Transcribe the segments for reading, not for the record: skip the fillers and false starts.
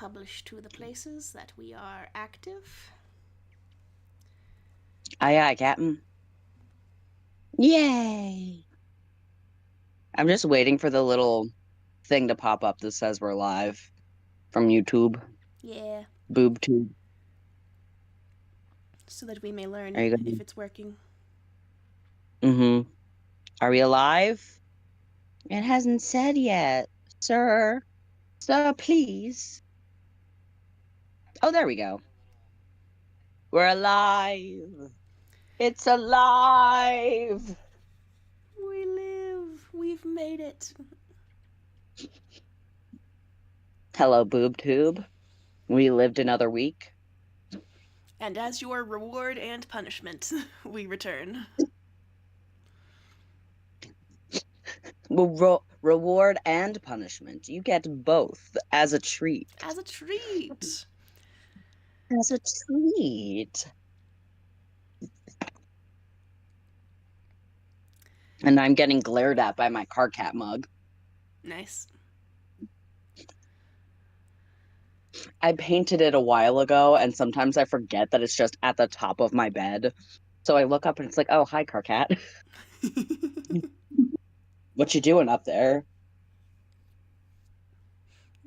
publish to the places that we are active. Aye, aye, Captain. Yay! I'm just waiting for the little thing to pop up that says we're live from YouTube. Yeah, BoobTube. so that we may learn Are you if gonna... it's working. Mm-hmm. Are we alive? It hasn't said yet, sir. Sir, please. Oh, there we go. We're alive. It's alive. We live. We've made it. Hello, BoobTube. We lived another week. And as your reward and punishment, we return. Well, reward and punishment. You get both as a treat. As a treat. As a treat. And I'm getting glared at by my car cat mug. Nice. I painted it a while ago, and sometimes I forget that it's just at the top of my bed. So I look up and it's like, oh, hi, car cat. What you doing up there?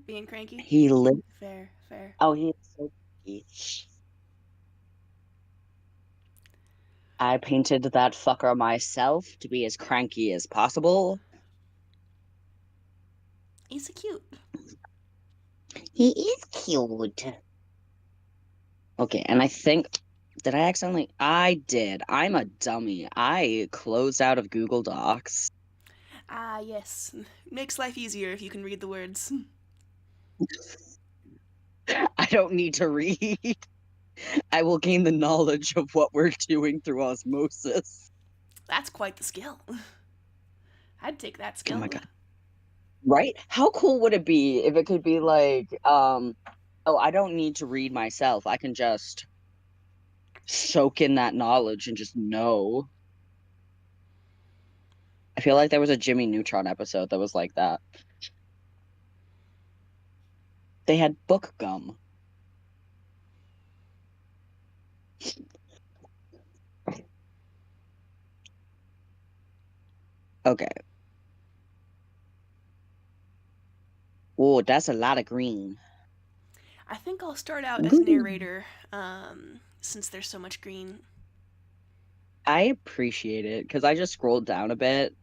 Being cranky? He lit. Fair, fair. Oh, he's so cute. I painted that fucker myself to be as cranky as possible. He's cute. He is cute. Okay, and I think... Did I accidentally... I did. I'm a dummy. I closed out of Google Docs. Ah, yes. Makes life easier if you can read the words. I don't need to read. I will gain the knowledge of what we're doing through osmosis. That's quite the skill. I'd take that skill. Oh my god. Right? How cool would it be if it could be like, oh, I don't need to read myself. I can just soak in that knowledge and just know. I feel like there was a Jimmy Neutron episode that was like that. They had book gum. Okay. Oh, that's a lot of green. I think I'll start out as narrator, since there's so much green. I appreciate it because I just scrolled down a bit.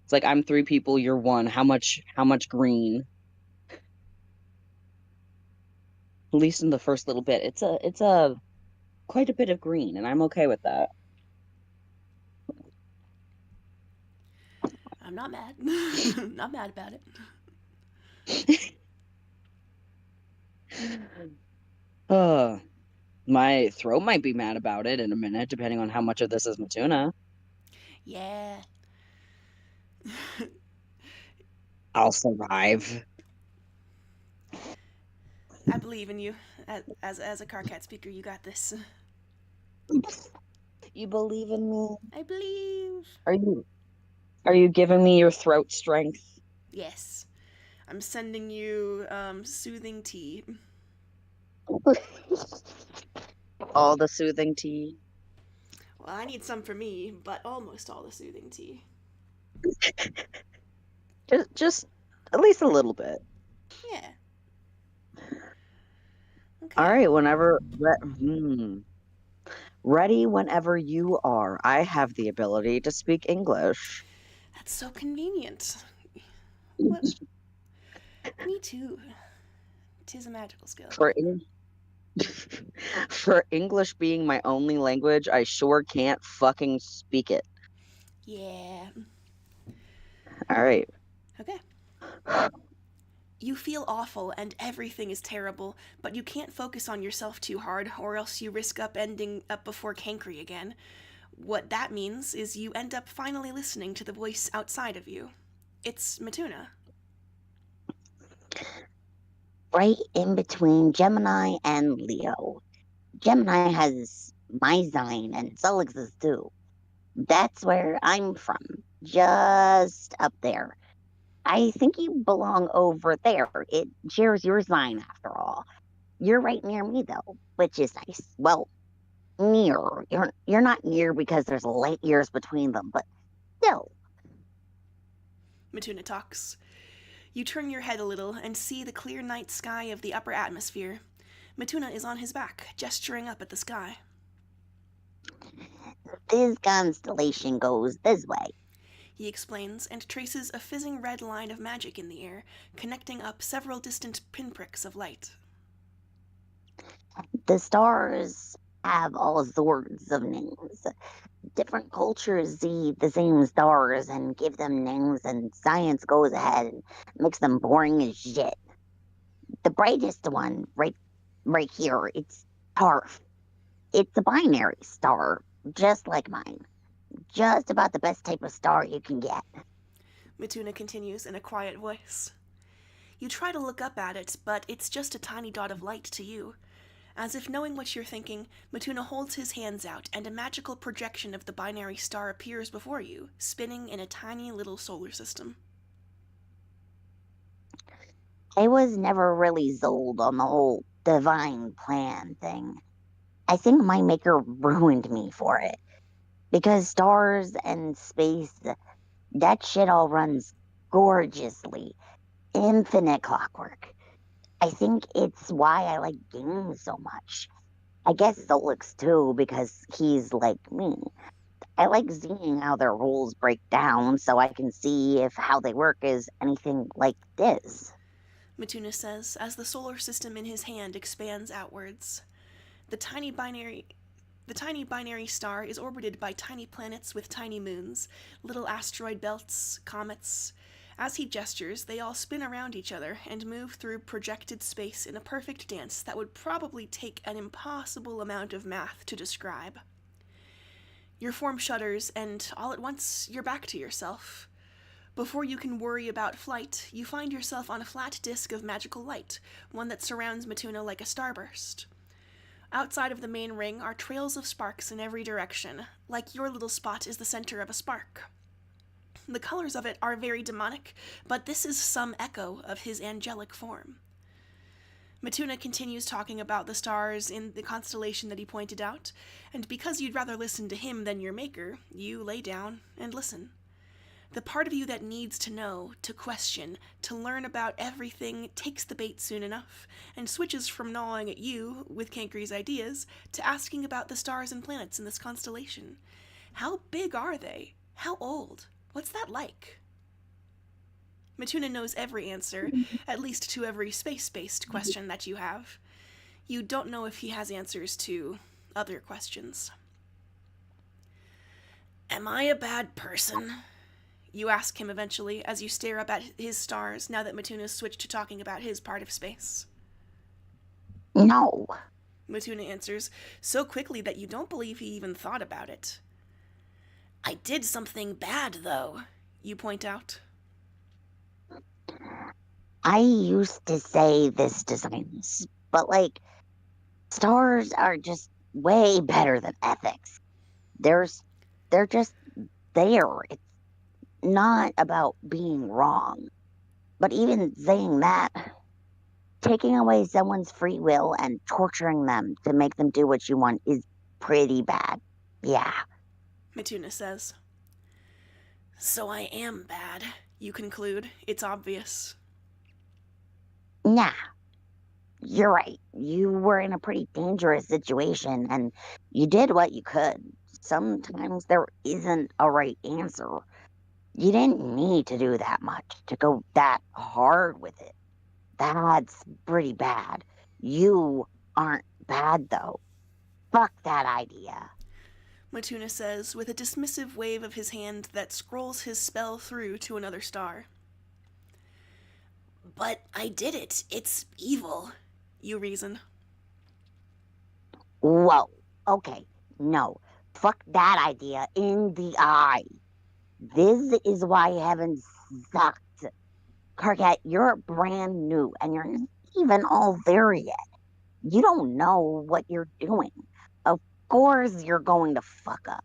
It's like I'm 3 people, you're 1. How much green? At least in the first little bit. It's a quite a bit of green, and I'm okay with that. I'm not mad. Not mad about it. My throat might be mad about it in a minute, depending on how much of this is Matuna. Yeah. I'll survive. I believe in you. As a car cat speaker, you got this. You believe in me? I believe. Are you giving me your throat strength? Yes. I'm sending you soothing tea. All the soothing tea. Well, I need some for me, but almost all the soothing tea. Just at least a little bit. Yeah. Okay. All right, whenever ready whenever you are. I have the ability to speak English. That's so convenient. What? Me too. 'Tis a magical skill. For English being my only language, I sure can't fucking speak it. Yeah. All right. Okay. You feel awful and everything is terrible, but you can't focus on yourself too hard or else you risk ending up before Cankry again. What that means is you end up finally listening to the voice outside of you. It's Matuna. Right in between Gemini and Leo. Gemini has my sign and Sullix's too. That's where I'm from. Just up there. I think you belong over there. It shares your sign after all. You're right near me though, which is nice. Well, near. You're not near because there's light years between them, but still. Matuna talks. You turn your head a little and see the clear night sky of the upper atmosphere. Matuna is on his back, gesturing up at the sky. This constellation goes this way. He explains and traces a fizzing red line of magic in the air, connecting up several distant pinpricks of light. The stars have all sorts of names. Different cultures see the same stars and give them names, and science goes ahead and makes them boring as shit. The brightest one, right here, it's Tarf. It's a binary star, just like mine. Just about the best type of star you can get. Matuna continues in a quiet voice. You try to look up at it, but it's just a tiny dot of light to you. As if knowing what you're thinking, Matuna holds his hands out, and a magical projection of the binary star appears before you, spinning in a tiny little solar system. I was never really sold on the whole divine plan thing. I think my maker ruined me for it. Because stars and space, that shit all runs gorgeously. Infinite clockwork. I think it's why I like games so much. I guess Solix too, because he's like me. I like seeing how their rules break down so I can see if how they work is anything like this. Matuna says as the solar system in his hand expands outwards. The tiny binary star is orbited by tiny planets with tiny moons, little asteroid belts, comets. As he gestures, they all spin around each other and move through projected space in a perfect dance that would probably take an impossible amount of math to describe. Your form shudders, and all at once you're back to yourself. Before you can worry about flight, you find yourself on a flat disk of magical light, one that surrounds Matuna like a starburst. Outside of the main ring are trails of sparks in every direction, like your little spot is the center of a spark. The colors of it are very demonic, but this is some echo of his angelic form. Matuna continues talking about the stars in the constellation that he pointed out, and because you'd rather listen to him than your maker, you lay down and listen. The part of you that needs to know, to question, to learn about everything takes the bait soon enough, and switches from gnawing at you, with Kankry's ideas, to asking about the stars and planets in this constellation. How big are they? How old? What's that like? Matuna knows every answer, at least to every space-based question that you have. You don't know if he has answers to other questions. Am I a bad person? You ask him eventually as you stare up at his stars now that Matuna's switched to talking about his part of space. No. Matuna answers so quickly that you don't believe he even thought about it. I did something bad, though, you point out. I used to say this to science, but stars are just way better than ethics. They're just there. It's not about being wrong. But even saying that, taking away someone's free will and torturing them to make them do what you want is pretty bad. Yeah. Matuna says. So I am bad, you conclude. It's obvious. Nah. You're right. You were in a pretty dangerous situation, and you did what you could. Sometimes there isn't a right answer. You didn't need to do that much, to go that hard with it. That's pretty bad. You aren't bad, though. Fuck that idea. Matuna says, with a dismissive wave of his hand that scrolls his spell through to another star. But I did it. It's evil, you reason. Whoa. Okay. No. Fuck that idea in the eye. This is why heaven sucked. Karkat, you're brand new, and you're not even all there yet. You don't know what you're doing. Of course you're going to fuck up.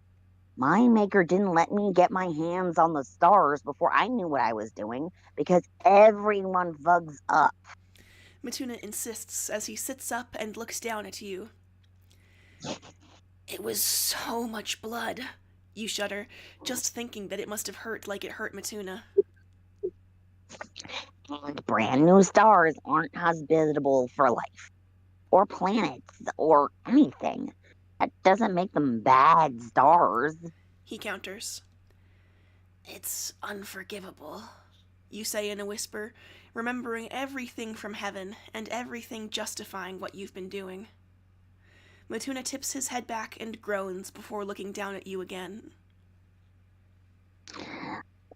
My maker didn't let me get my hands on the stars before I knew what I was doing, because everyone fucks up. Matuna insists as he sits up and looks down at you. It was so much blood. You shudder, just thinking that it must have hurt like it hurt Matuna. And brand new stars aren't hospitable for life, or planets, or anything. That doesn't make them bad stars. He counters. It's unforgivable, you say in a whisper, remembering everything from heaven and everything justifying what you've been doing. Matuna tips his head back and groans before looking down at you again.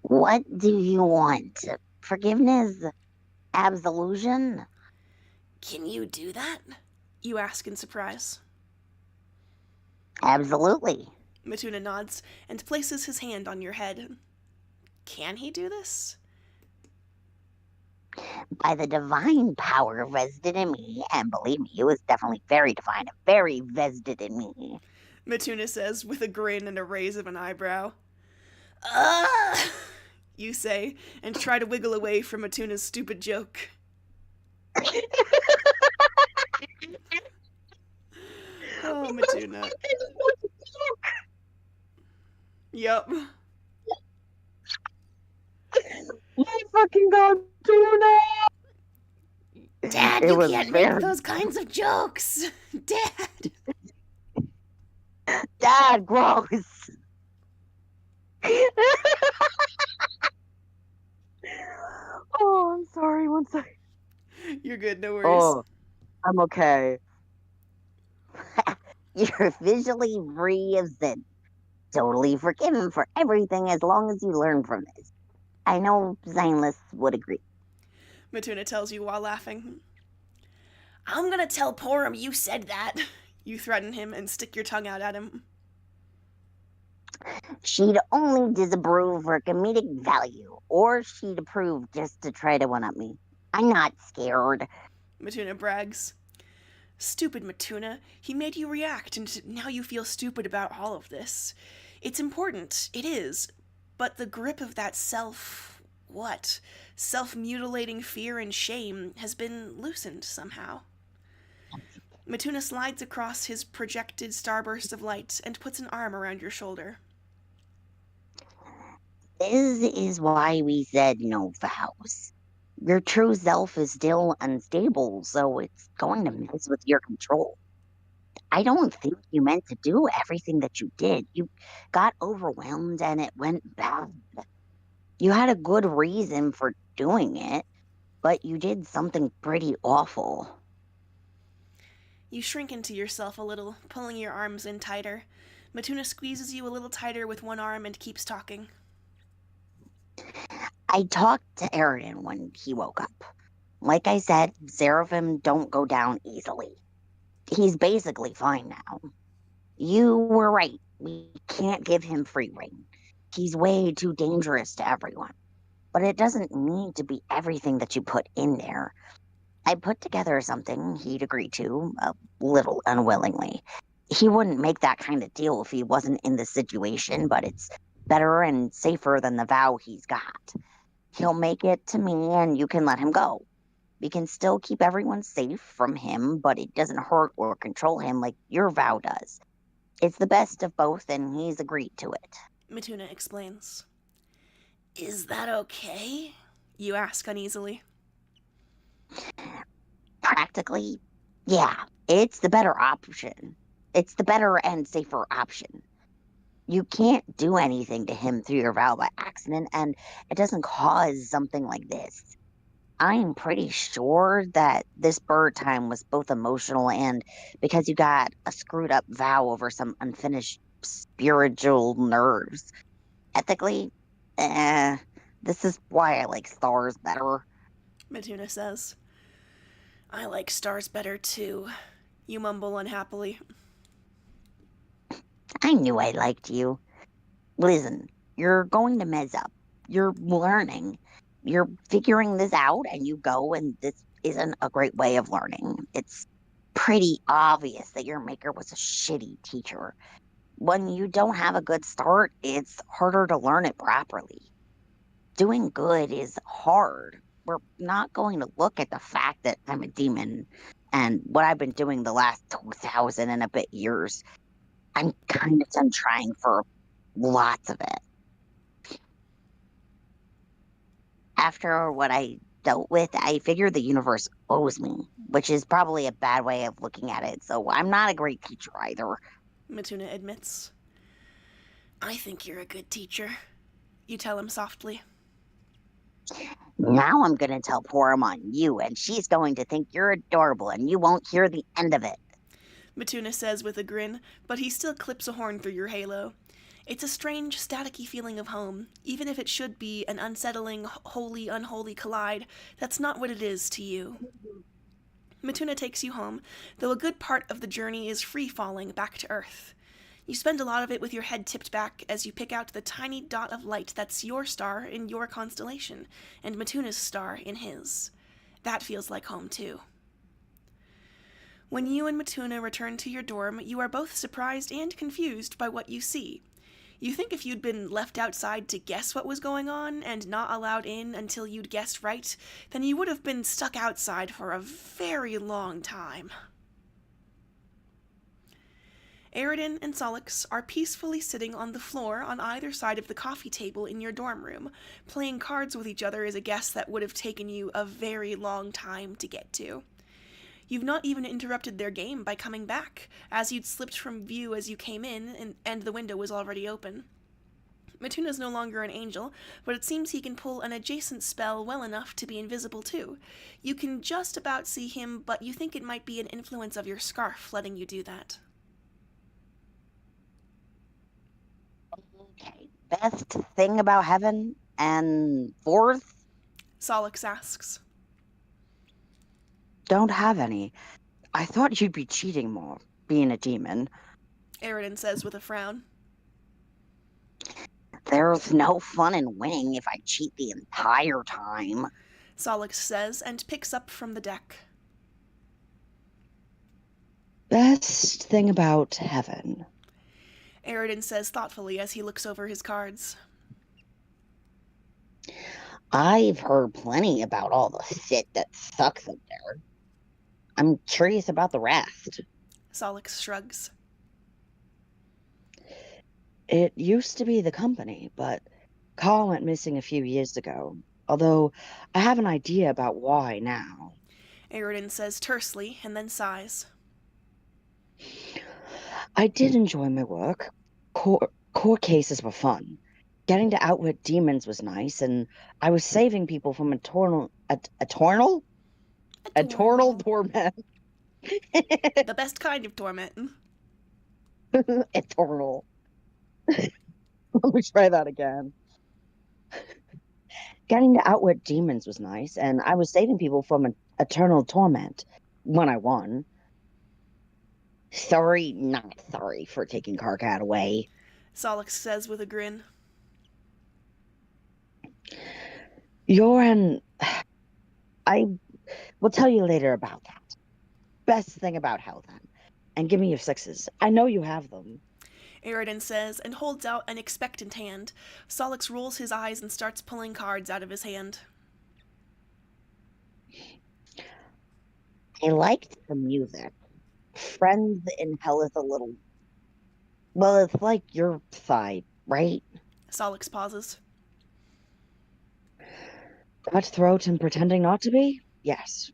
What do you want? Forgiveness? Absolution? Can you do that? You ask in surprise. Absolutely. Matuna nods and places his hand on your head. Can he do this? By the divine power vested in me, and believe me, it was definitely very divine and very vested in me. Matuna says with a grin and a raise of an eyebrow. Ah! You say, and try to wiggle away from Matuna's stupid joke. Oh, Matuna. Yup. My fucking god, Tuna! Dad, It you was can't very- make those kinds of jokes. Dad. Dad, gross! Oh, I'm sorry, one second. You're good, no worries. Oh, I'm okay. You're visually free of sin. Totally forgiven for everything as long as you learn from this. I know Zainless would agree. Matuna tells you while laughing. I'm gonna tell Porum you said that. You threaten him and stick your tongue out at him. She'd only disapprove for comedic value, or she'd approve just to try to one-up me. I'm not scared. Matuna brags. Stupid Matuna. He made you react, and now you feel stupid about all of this. It's important, it is, but the grip of that self-mutilating fear and shame has been loosened somehow. Matuna slides across his projected starburst of light and puts an arm around your shoulder. This is why we said no vows. Your true self is still unstable, so it's going to mess with your control. I don't think you meant to do everything that you did. You got overwhelmed and it went bad. You had a good reason for doing it, but you did something pretty awful. You shrink into yourself a little, pulling your arms in tighter. Matuna squeezes you a little tighter with one arm and keeps talking. I talked to Aridin when he woke up. Like I said, Seraphim don't go down easily. He's basically fine now. You were right. We can't give him free rein. He's way too dangerous to everyone. But it doesn't need to be everything that you put in there. I put together something he'd agree to, a little unwillingly. He wouldn't make that kind of deal if he wasn't in the situation, but it's better and safer than the vow he's got. He'll make it to me and you can let him go. We can still keep everyone safe from him, but it doesn't hurt or control him like your vow does. It's the best of both, and he's agreed to it. Matuna explains. Is that okay? You ask uneasily. Practically, yeah, it's the better option. It's the better and safer option. You can't do anything to him through your vow by accident, and it doesn't cause something like this. I'm pretty sure that this bird time was both emotional and because you got a screwed up vow over some unfinished spiritual nerves. Ethically, this is why I like stars better. Matuna says. I like stars better too. You mumble unhappily. I knew I liked you. Listen, you're going to mess up. You're learning. You're figuring this out, and you go, and this isn't a great way of learning. It's pretty obvious that your maker was a shitty teacher. When you don't have a good start, it's harder to learn it properly. Doing good is hard. we're not going to look at the fact that I'm a demon and what I've been doing the last 2,000 and a bit years. I'm kind of done trying for lots of it. After what I dealt with, I figure the universe owes me, which is probably a bad way of looking at it. So I'm not a great teacher either. Matuna admits. I think you're a good teacher, you tell him softly. Now I'm going to tell Porum on you, and she's going to think you're adorable, and you won't hear the end of it. Matuna says with a grin, but he still clips a horn through your halo. It's a strange, staticky feeling of home. Even if it should be an unsettling, holy, unholy collide, that's not what it is to you. Matuna takes you home, though a good part of the journey is free-falling back to Earth. You spend a lot of it with your head tipped back as you pick out the tiny dot of light that's your star in your constellation, and Matuna's star in his. That feels like home, too. When you and Matuna return to your dorm, you are both surprised and confused by what you see. You think if you'd been left outside to guess what was going on and not allowed in until you'd guessed right, then you would have been stuck outside for a very long time. Aridin and Solix are peacefully sitting on the floor on either side of the coffee table in your dorm room. Playing cards with each other is a guess that would have taken you a very long time to get to. You've not even interrupted their game by coming back, as you'd slipped from view as you came in, and the window was already open. Matuna's no longer an angel, but it seems he can pull an adjacent spell well enough to be invisible too. You can just about see him, but you think it might be an influence of your scarf letting you do that. Okay, best thing about heaven and fourth? Solix asks. Don't have any. I thought you'd be cheating more, being a demon. Aridin says with a frown. There's no fun in winning if I cheat the entire time. Solix says and picks up from the deck. Best thing about heaven. Aridin says thoughtfully as he looks over his cards. I've heard plenty about all the shit that sucks up there. I'm curious about the rest. Solix shrugs. It used to be the company, but Carl went missing a few years ago. Although I have an idea about why now. Aridin says tersely and then sighs. I did enjoy my work. Court cases were fun. Getting to outwit demons was nice, and I was saving people from eternal torment. The best kind of torment. Eternal. Let me try that again. Getting to outwit demons was nice, and I was saving people from an eternal torment when I won. Sorry, not sorry for taking Karkat away. Solix says with a grin. I will tell you later about that. Best thing about hell, then. And give me your sixes. I know you have them. Aridin says and holds out an expectant hand. Solix rolls his eyes and starts pulling cards out of his hand. I liked the music. Friends in Hell is a little... Well, it's like your side, right? Solix pauses. Cutthroat and pretending not to be? Yes.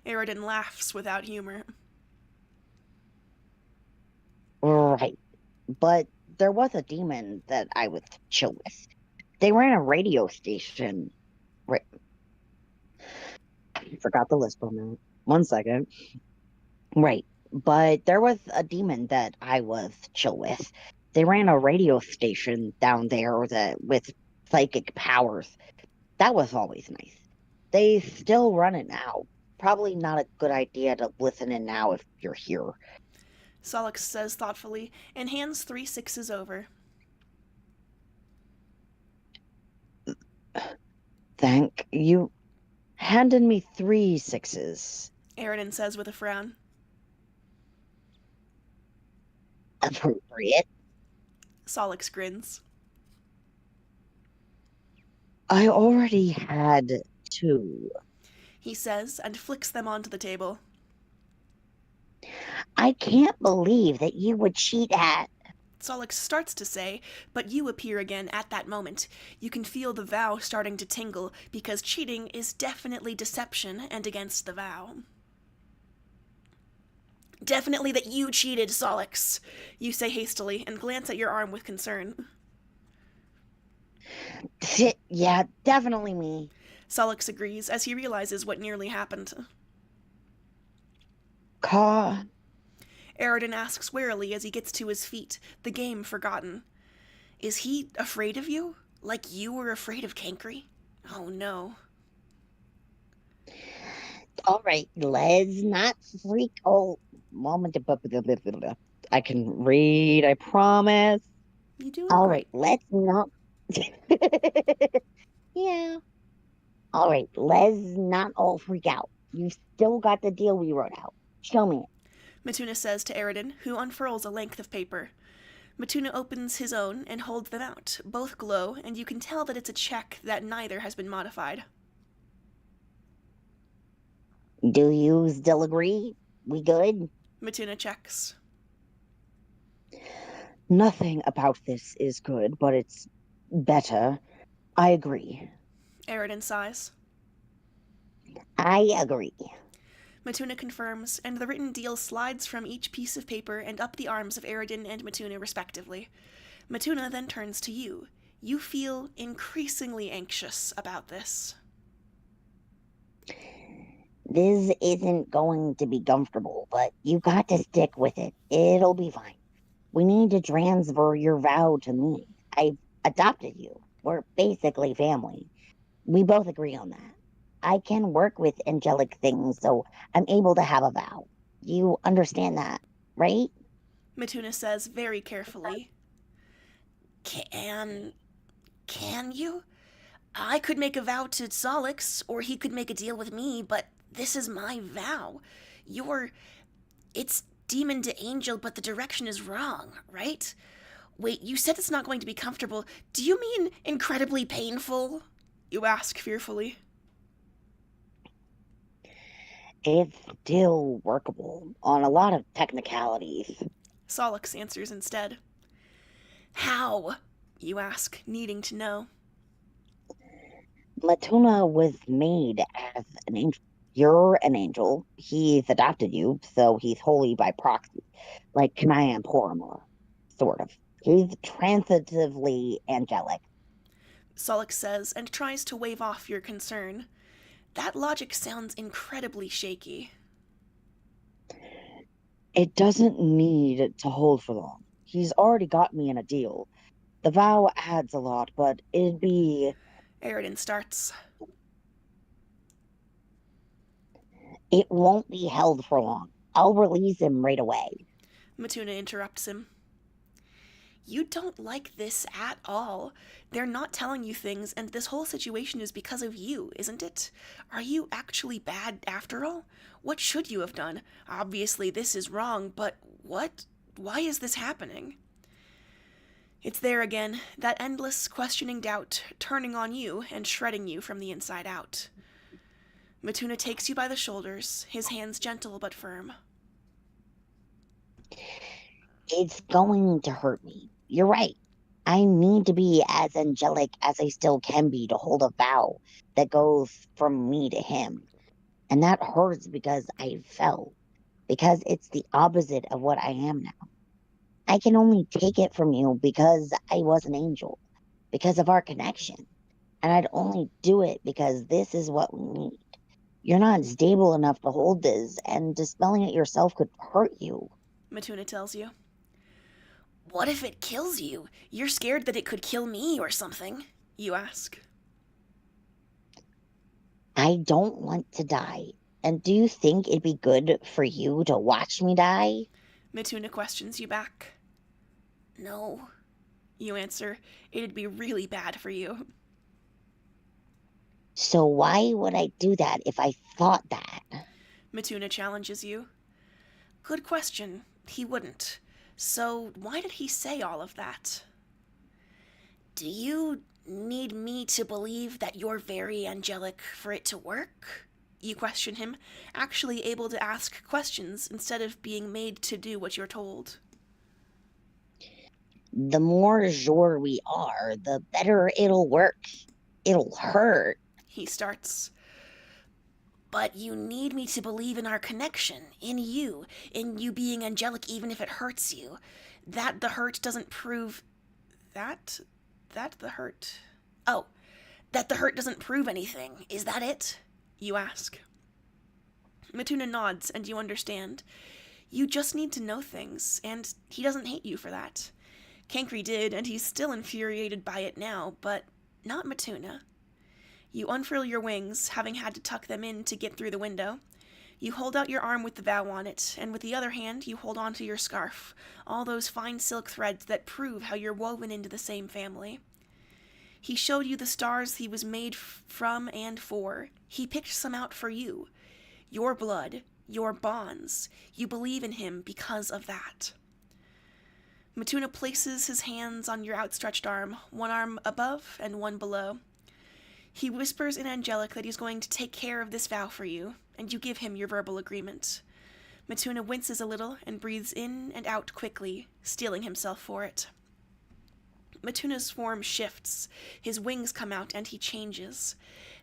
Aridin laughs without humor. Right. But there was a demon that I was chill with. They ran a radio station. Right. I forgot the list for a minute. 1 second. Right. But there was a demon that I was chill with. They ran a radio station down there with psychic powers. That was always nice. They still run it now. Probably not a good idea to listen in now if you're here. Solix says thoughtfully and hands 3 sixes over. Thank you. Handed me 3 sixes. Aridin says with a frown. Appropriate. Solix grins. I already had 2. he says, and flicks them onto the table. I can't believe that you would cheat at. Solix starts to say, but you appear again at that moment. You can feel the vow starting to tingle, because cheating is definitely deception and against the vow. Definitely that you cheated, Solix, you say hastily, and glance at your arm with concern. Yeah, definitely me. Solix agrees as he realizes what nearly happened. Caw. Aridin asks warily as he gets to his feet, the game forgotten. Is he afraid of you? Like you were afraid of Cankry? Oh no. All right, let's not freak. Oh, moment. I can read, I promise. You do look All great. right, let's not. Yeah. All right, let's not all freak out. You still got the deal we wrote out. Show me it. Matuna says to Aridin, who unfurls a length of paper. Matuna opens his own and holds them out. Both glow, and you can tell that it's a check that neither has been modified. Do you still agree? We good? Matuna checks. Nothing about this is good, but it's better. I agree. Aridin sighs. I agree. Matuna confirms, and the written deal slides from each piece of paper and up the arms of Aridin and Matuna respectively. Matuna then turns to you. You feel increasingly anxious about this. This isn't going to be comfortable, but you got to stick with it. It'll be fine. We need to transfer your vow to me. I've adopted you. We're basically family. We both agree on that. I can work with angelic things, so I'm able to have a vow. You understand that, right? Matuna says very carefully. Can you? I could make a vow to Solix, or he could make a deal with me, but this is my vow. It's demon to angel, but the direction is wrong, right? Wait, you said it's not going to be comfortable. Do you mean incredibly painful? You ask fearfully. It's still workable on a lot of technicalities. Solix answers instead. How? You ask, needing to know. Matuna was made as an angel. You're an angel. He's adopted you, so he's holy by proxy, like Kanaya and Poromor, sort of. He's transitively angelic. Solix says, and tries to wave off your concern. That logic sounds incredibly shaky. It doesn't need to hold for long. He's already got me in a deal. The vow adds a lot, but it'd be... Aridin starts. It won't be held for long. I'll release him right away. Matuna interrupts him. You don't like this at all. They're not telling you things, and this whole situation is because of you, isn't it? Are you actually bad after all? What should you have done? Obviously this is wrong, but what? Why is this happening? It's there again, that endless questioning doubt, turning on you and shredding you from the inside out. Matuna takes you by the shoulders, his hands gentle but firm. It's going to hurt me. You're right. I need to be as angelic as I still can be to hold a vow that goes from me to him. And that hurts because I fell, because it's the opposite of what I am now. I can only take it from you because I was an angel, because of our connection. And I'd only do it because this is what we need. You're not stable enough to hold this, and dispelling it yourself could hurt you. Matuna tells you. What if it kills you? You're scared that it could kill me or something, you ask. I don't want to die. And do you think it'd be good for you to watch me die? Matuna questions you back. No, you answer. It'd be really bad for you. So why would I do that if I thought that? Matuna challenges you. Good question. He wouldn't. So why did he say all of that? Do you Need me to believe that you're very angelic for it to work? You question him, actually able to ask questions instead of being made to do what you're told. The more sure we are, the better it'll work. It'll hurt. He starts. But you need me to believe in our connection, in you being angelic even if it hurts you. That the hurt doesn't prove... That the hurt... Oh, that the hurt doesn't prove anything. Is that it? You ask. Matuna nods, and you understand. You just need to know things, and he doesn't hate you for that. Cankry did, and he's still infuriated by it now, but not Matuna. You unfurl your wings, having had to tuck them in to get through the window. You hold out your arm with the vow on it, and with the other hand you hold on to your scarf, all those fine silk threads that prove how you're woven into the same family. He showed you the stars he was made from and for. He picked some out for you. Your blood, your bonds. You believe in him because of that. Matuna places his hands on your outstretched arm, one arm above and one below. He whispers in angelic that he's going to take care of this vow for you, and you give him your verbal agreement. Matuna winces a little and breathes in and out quickly, steeling himself for it. Matuna's form shifts, his wings come out, and he changes.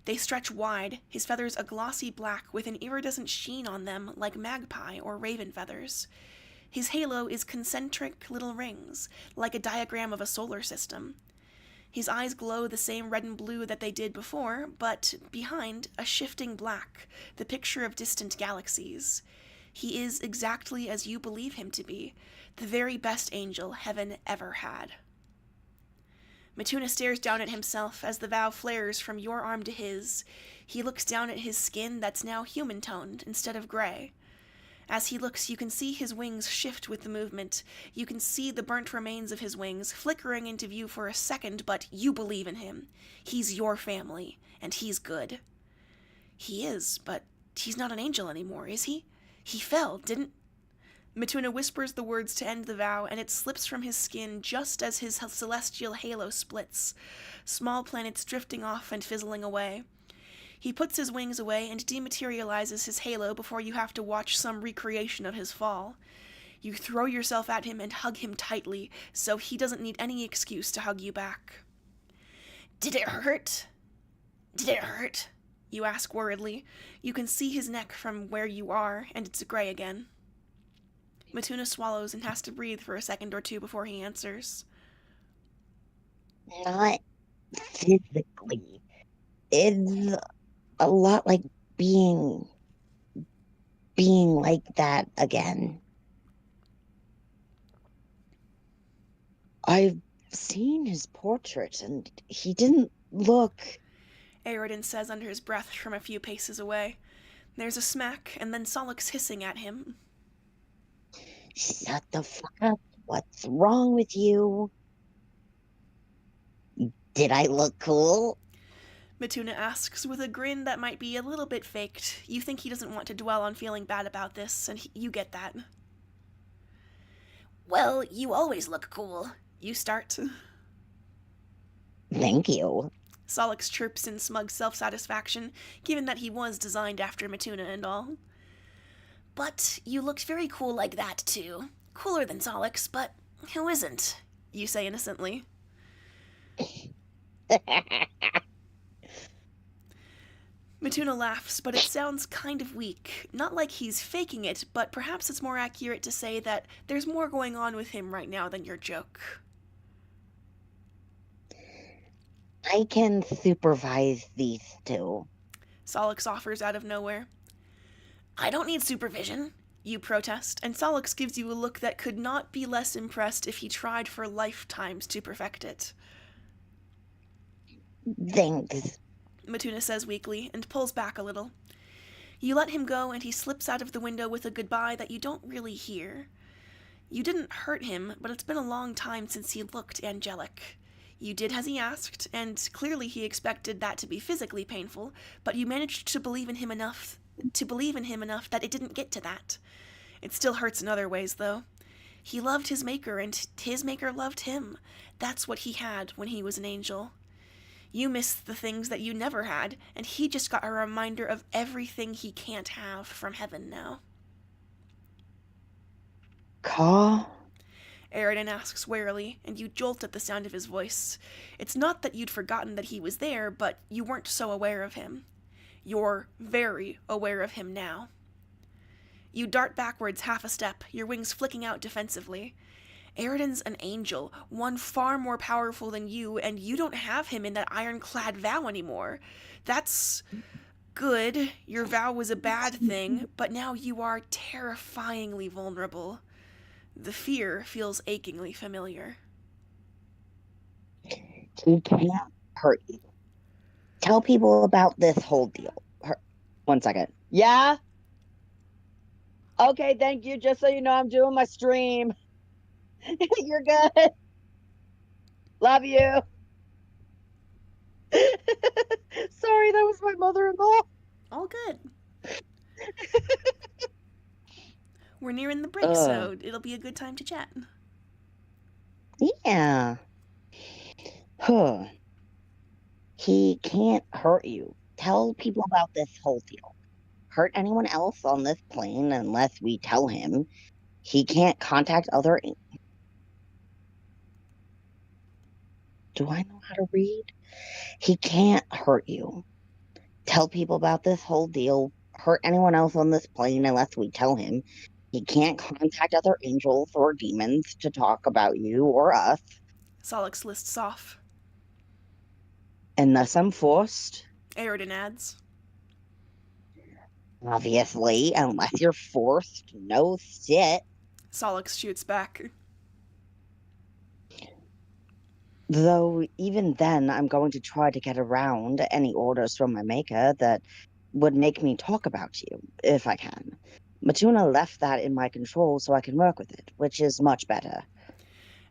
They stretch wide, his feathers a glossy black with an iridescent sheen on them like magpie or raven feathers. His halo is concentric little rings, like a diagram of a solar system. His eyes glow the same red and blue that they did before, but behind, a shifting black, the picture of distant galaxies. He is exactly as you believe him to be, the very best angel heaven ever had. Matuna stares down at himself as the vow flares from your arm to his. He looks down at his skin that's now human-toned instead of gray. As he looks, you can see his wings shift with the movement. You can see the burnt remains of his wings flickering into view for a second, but you believe in him. He's your family, and he's good. He is, but he's not an angel anymore, is he? He fell, didn't... Matuna whispers the words to end the vow, and it slips from his skin just as his celestial halo splits, small planets drifting off and fizzling away. He puts his wings away and dematerializes his halo before you have to watch some recreation of his fall. You throw yourself at him and hug him tightly, so he doesn't need any excuse to hug you back. Did it hurt? Did it hurt? You ask worriedly. You can see his neck from where you are, and it's gray again. Matuna swallows and has to breathe for a second or two before he answers. Not physically. It's a lot like being like that again. I've seen his portrait, and he didn't look... Aridin says under his breath from a few paces away. There's a smack, and then Solix hissing at him. Shut the fuck up. What's wrong with you? Did I look cool? Matuna asks with a grin that might be a little bit faked. You think he doesn't want to dwell on feeling bad about this, and you get that. Well, you always look cool. You start. Thank you. Solix chirps in smug self-satisfaction, given that he was designed after Matuna and all. But you looked very cool like that, too. Cooler than Solix, but who isn't? You say innocently. Matuna laughs, but it sounds kind of weak. Not like he's faking it, but perhaps it's more accurate to say that there's more going on with him right now than your joke. I can supervise these two. Solix offers out of nowhere. I don't need supervision, you protest, and Solix gives you a look that could not be less impressed if he tried for lifetimes to perfect it. Thanks. Matuna says weakly, and pulls back a little. You let him go, and he slips out of the window with a goodbye that you don't really hear. You didn't hurt him, but it's been a long time since he looked angelic. You did as he asked, and clearly he expected that to be physically painful, but you managed to believe in him enough that it didn't get to that. It still hurts in other ways, though. He loved his maker, and his maker loved him. That's what he had when he was an angel. You miss the things that you never had, and he just got a reminder of everything he can't have from heaven now. Car? Aridin asks warily, and you jolt at the sound of his voice. It's not that you'd forgotten that he was there, but you weren't so aware of him. You're very aware of him now. You dart backwards half a step, your wings flicking out defensively. Aridin's an angel, one far more powerful than you, and you don't have him in that ironclad vow anymore. That's good. Your vow was a bad thing, but now you are terrifyingly vulnerable. The fear feels achingly familiar. He can't hurt you. Tell people about this whole deal. 1 second. Yeah? Okay, thank you. Just so you know, I'm doing my stream. You're good. Love you. Sorry, that was my mother-in-law. All good. We're nearing the break, so it'll be a good time to chat. Yeah. Huh. He can't hurt you. Tell people about this whole deal. Hurt anyone else on this plane unless we tell him. He can't contact other. Do I know how to read? He can't hurt you. Tell people about this whole deal. Hurt anyone else on this plane unless we tell him. He can't contact other angels or demons to talk about you or us. Solix lists off. Unless I'm forced. Aridin adds. Obviously, unless you're forced. No shit. Solix shoots back. Though even then, I'm going to try to get around any orders from my maker that would make me talk about you, if I can. Matuna left that in my control so I can work with it, which is much better.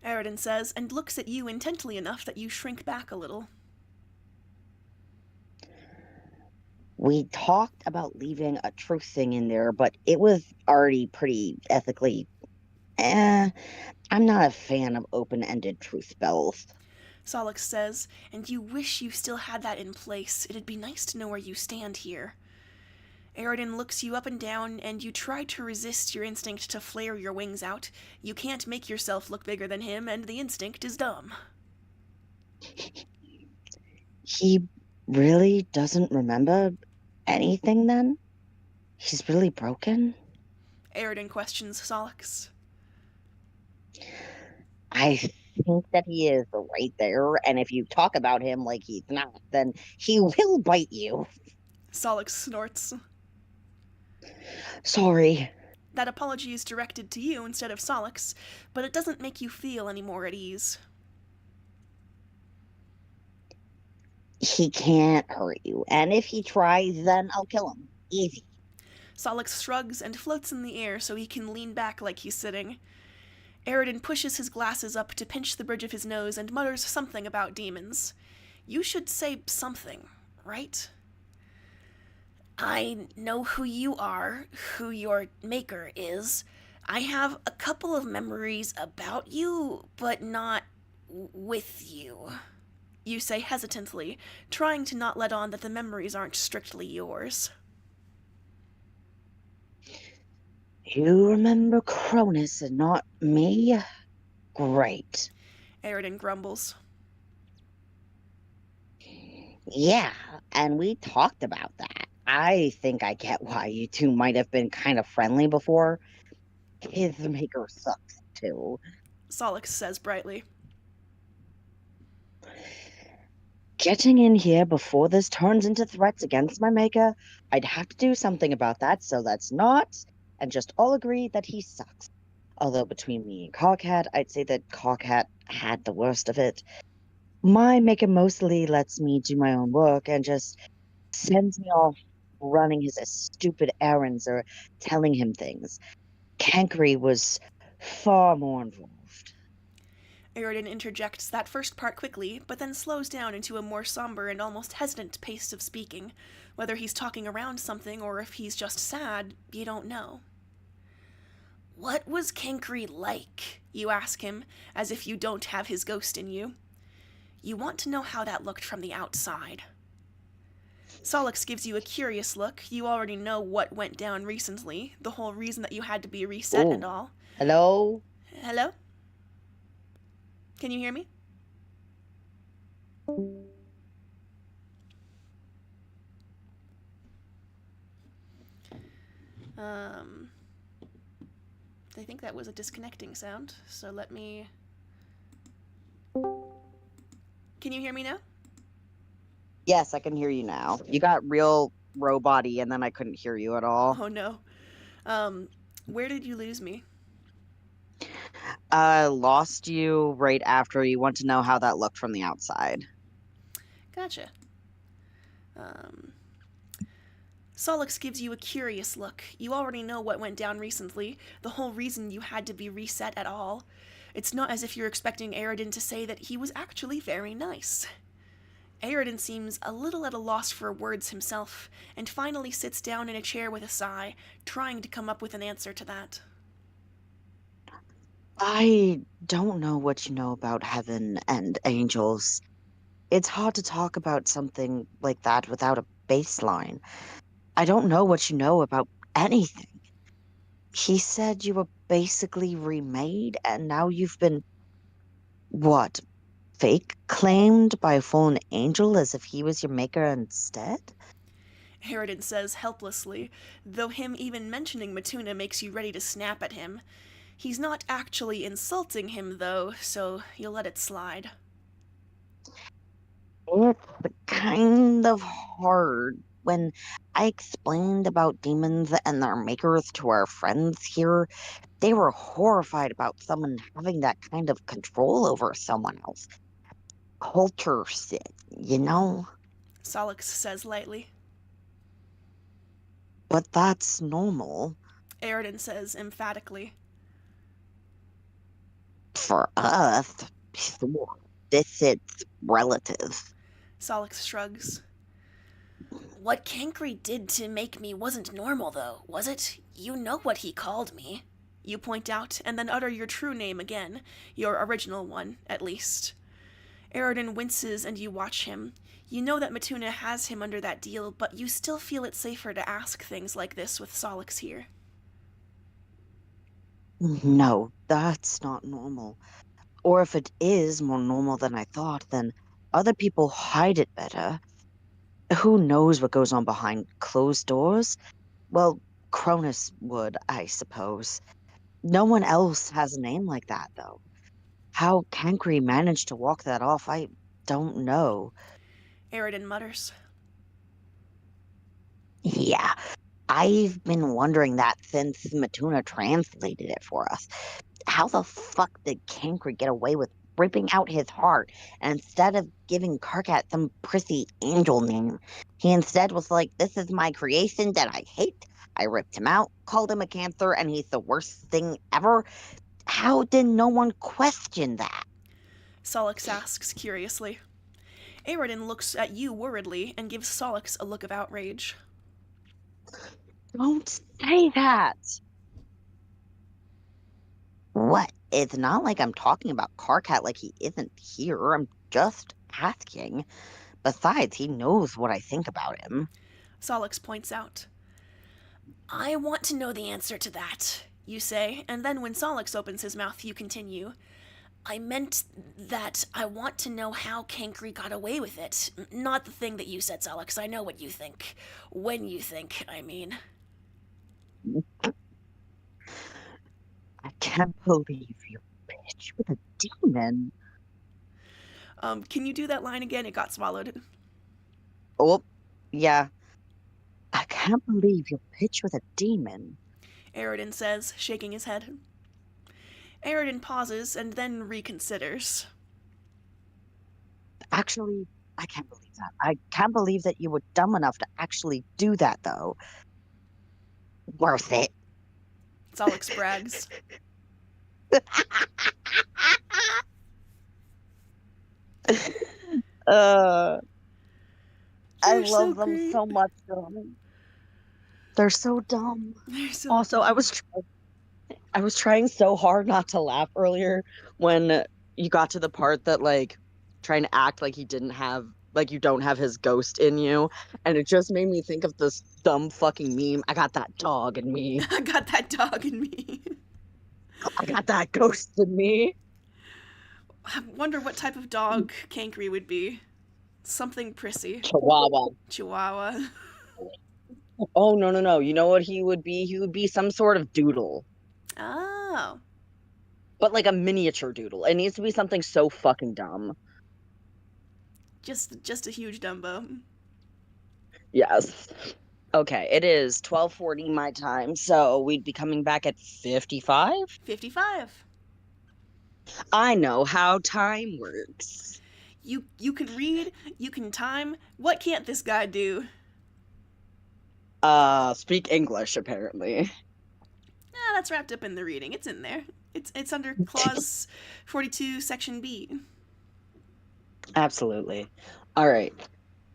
Aridin says, and looks at you intently enough that you shrink back a little. We talked about leaving a truth thing in there, but it was already pretty ethically. I'm not a fan of open-ended truth spells. Solix says, and you wish you still had that in place. It'd be nice to know where you stand here. Aridin looks you up and down, and you try to resist your instinct to flare your wings out. You can't make yourself look bigger than him, and the instinct is dumb. He really doesn't remember anything then? He's really broken? Aridin questions Solix. I think that he is right there, and if you talk about him like he's not, then he will bite you. Solix snorts. Sorry. That apology is directed to you instead of Solix, but it doesn't make you feel any more at ease. He can't hurt you, and if he tries, then I'll kill him. Easy. Solix shrugs and floats in the air so he can lean back like he's sitting. Aridin pushes his glasses up to pinch the bridge of his nose and mutters something about demons. You should say something, right? I know who you are, who your maker is. I have a couple of memories about you, but not with you. You say hesitantly, trying to not let on that the memories aren't strictly yours. You remember Cronus and not me? Great. Aridin grumbles. Yeah, and we talked about that. I think I get why you two might have been kind of friendly before. His maker sucks, too. Solix says brightly. Getting in here before this turns into threats against my maker, I'd have to do something about that, so let's not, and just all agree that he sucks. Although between me and Carcat, I'd say that Carcat had the worst of it. My maker mostly lets me do my own work and just sends me off running his stupid errands or telling him things. Cankry was far more involved. Aridin interjects that first part quickly, but then slows down into a more somber and almost hesitant pace of speaking. Whether he's talking around something or if he's just sad, you don't know. What was Cankry like? You ask him, as if you don't have his ghost in you. You want to know how that looked from the outside. Solix gives you a curious look. You already know what went down recently, the whole reason that you had to be reset and Ooh. all. Hello? Hello? Can you hear me? I think that was a disconnecting sound, so let me... Can you hear me now? Yes, I can hear you now. You got real robot-y, and then I couldn't hear you at all. Oh no. Where did you lose me? Lost you right after you want to know how that looked from the outside. Gotcha. Solix gives you a curious look. You already know what went down recently, the whole reason you had to be reset at all. It's not as if you're expecting Aridin to say that he was actually very nice. Aridin seems a little at a loss for words himself, and finally sits down in a chair with a sigh, trying to come up with an answer to that. I don't know what you know about heaven and angels. It's hard to talk about something like that without a baseline. I don't know what you know about anything. He said you were basically remade, and now you've been, what, fake claimed by a fallen angel as if he was your maker instead? Aridin says helplessly, though him even mentioning Matuna makes you ready to snap at him. He's not actually insulting him, though, so you'll let it slide. It's kind of hard. When I explained about demons and their makers to our friends here, they were horrified about someone having that kind of control over someone else. Culture shit, you know? Solix says lightly. But that's normal. Aridin says emphatically. For us, sure, this is relative. Solix shrugs. What Cankry did to make me wasn't normal, though, was it? You know what he called me. You point out, and then utter your true name again, your original one, at least. Aridin winces and you watch him. You know that Matuna has him under that deal, but you still feel it safer to ask things like this with Solix here. No, that's not normal. Or if it is more normal than I thought, then other people hide it better. Who knows what goes on behind closed doors? Well, Cronus would, I suppose. No one else has a name like that, though. How Cankry managed to walk that off, I don't know. Aridin mutters. Yeah, I've been wondering that since Matuna translated it for us. How the fuck did Cankry get away with ripping out his heart and instead of giving Karkat some prissy angel name, he instead was like, "This is my creation that I hate. I ripped him out, called him a cancer, and he's the worst thing ever." How did no one question that? Solix asks curiously. Aridin looks at you worriedly and gives Solix a look of outrage. Don't say that. What? It's not like I'm talking about Karkat like he isn't here. I'm just asking. Besides, he knows what I think about him. Solix points out. I want to know the answer to that, you say, and then when Solix opens his mouth, you continue. I meant that I want to know how Cankry got away with it. Not the thing that you said, Solix. I know what you think. When you think, I mean. I can't believe you bitch with a demon. Can you do that line again? It got swallowed. Oh, yeah. I can't believe you pitch with a demon. Aridin says, shaking his head. Aridin pauses and then reconsiders. Actually, I can't believe that. I can't believe that you were dumb enough to actually do that, though. Worth it. Solix brags. I They're so love them great. so much. They're so dumb. They're so Also, dumb. I was trying so hard not to laugh earlier when you got to the part that like trying to act like he didn't have, like you don't have his ghost in you. And it just made me think of this dumb fucking meme. I got that dog in me. I got that dog in me. I got that ghost in me. I wonder what type of dog Cankry would be. Something prissy. Chihuahua. Chihuahua. Oh, no, no, no. You know what he would be? He would be some sort of doodle, Oh. but like a miniature doodle. It needs to be something so fucking dumb. Just a huge Dumbo. Yes. Okay, it is 12:40 my time, so we'd be coming back at 55? 55. I know how time works. You can read, you can time. What can't this guy do? Speak English, apparently. Ah, that's wrapped up in the reading. It's in there. It's under clause 42, section B. Absolutely. All right.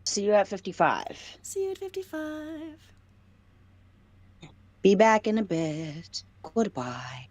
See you at 55. See you at 55. Be back in a bit. Goodbye.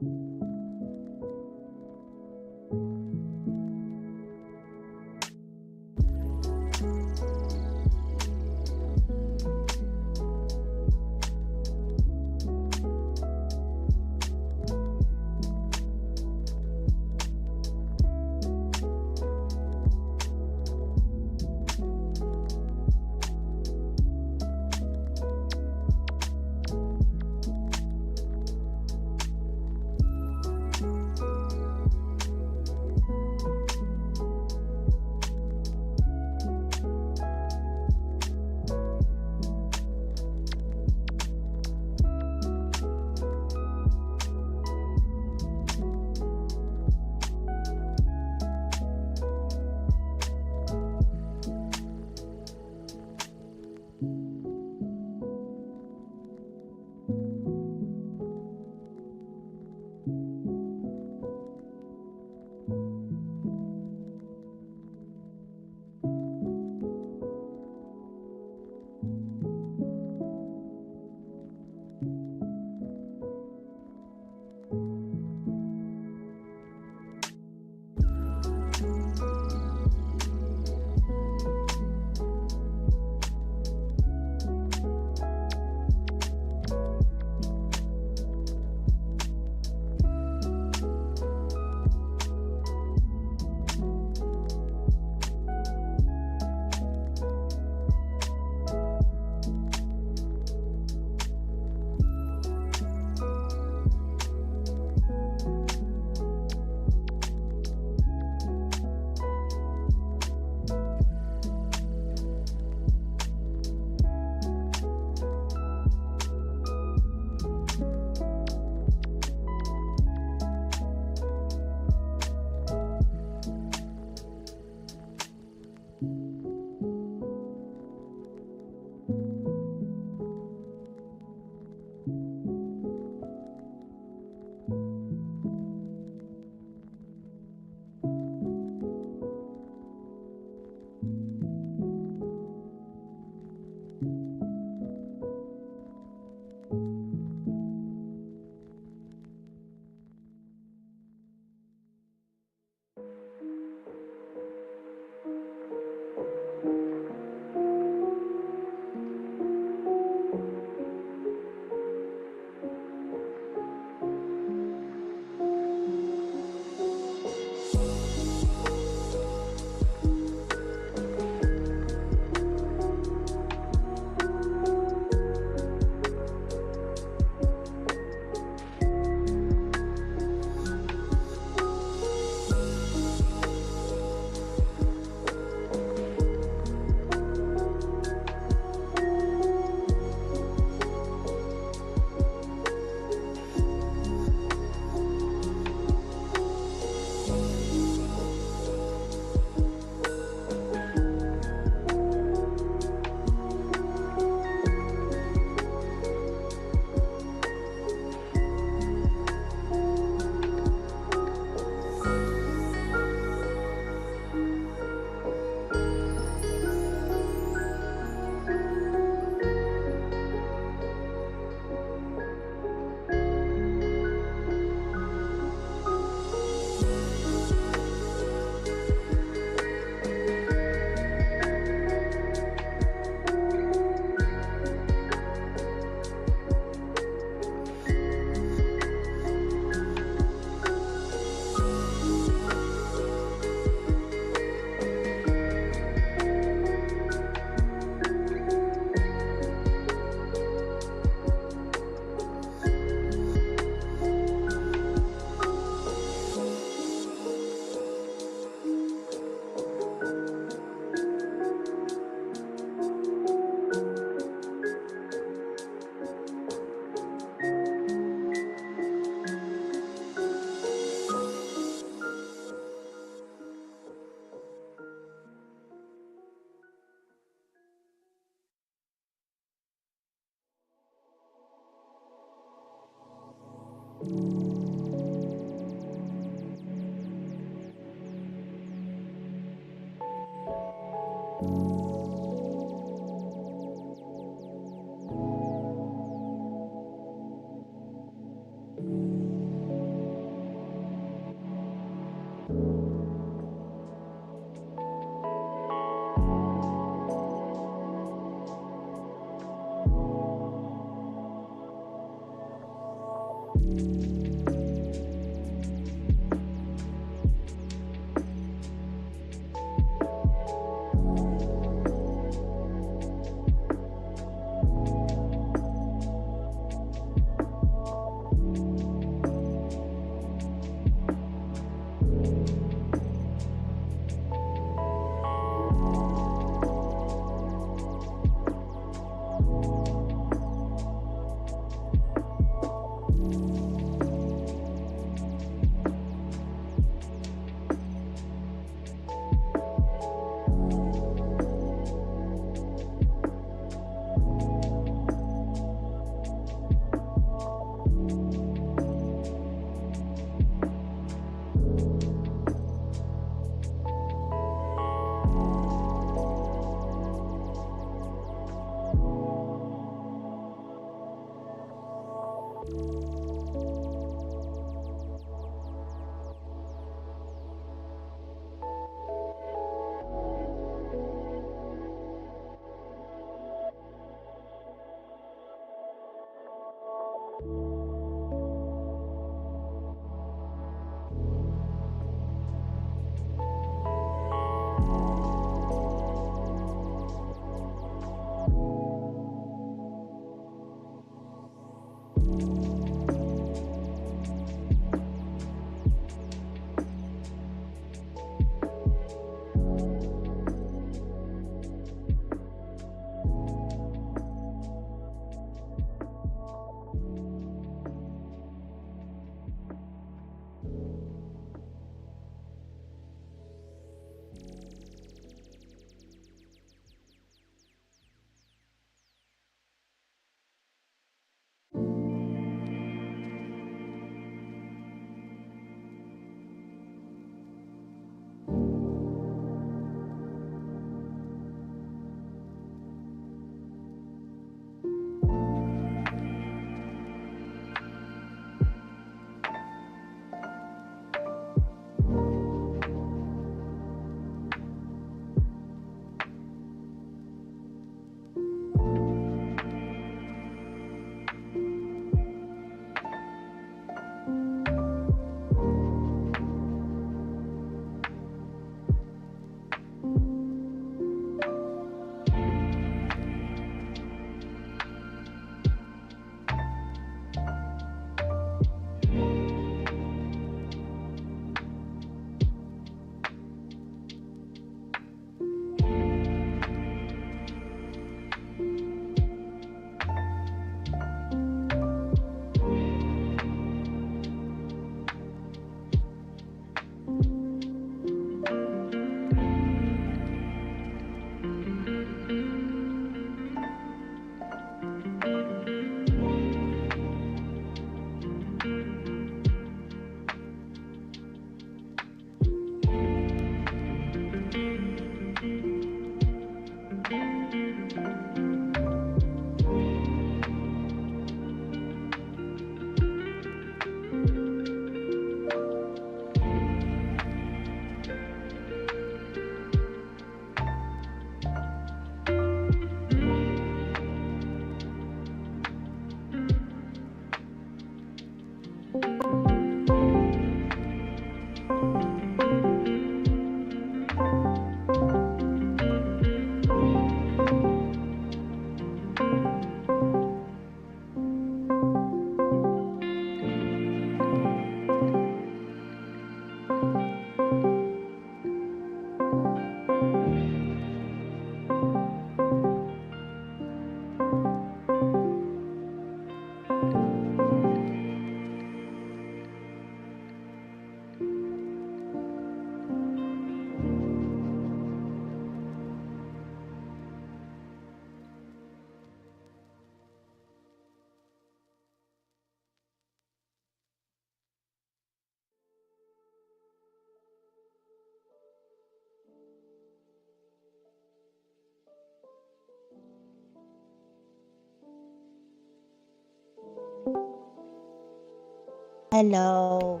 Hello.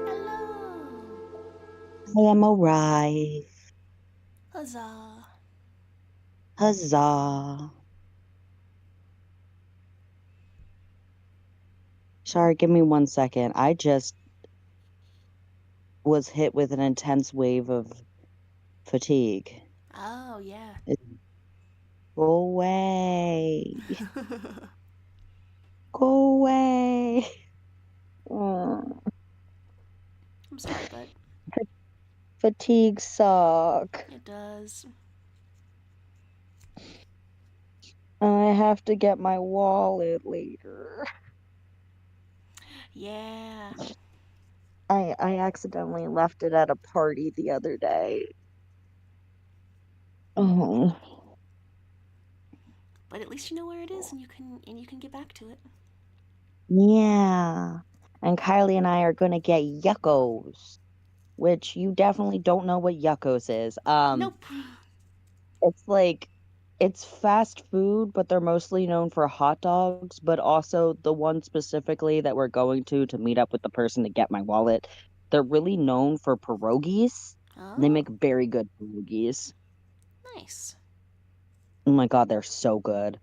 Hello. I am arrived. Huzzah. Huzzah. Sorry, give me 1 second. I just was hit with an intense wave of fatigue. Oh, yeah. Go away. Go away. Mm, I'm sorry, but fatigue suck. it does. I have to get my wallet later. Yeah. I accidentally left it at a party the other day. Oh, But at least you know where it is and you can get back to it. yeah. And Kylie and I are gonna get yuccos, which you definitely don't know what yuccos is. Nope. It's like it's fast food, but they're mostly known for hot dogs, but also the one specifically that we're going to meet up with the person to get my wallet. They're really known for pierogies. They Oh, make very good pierogies. nice. Oh my God, they're so good.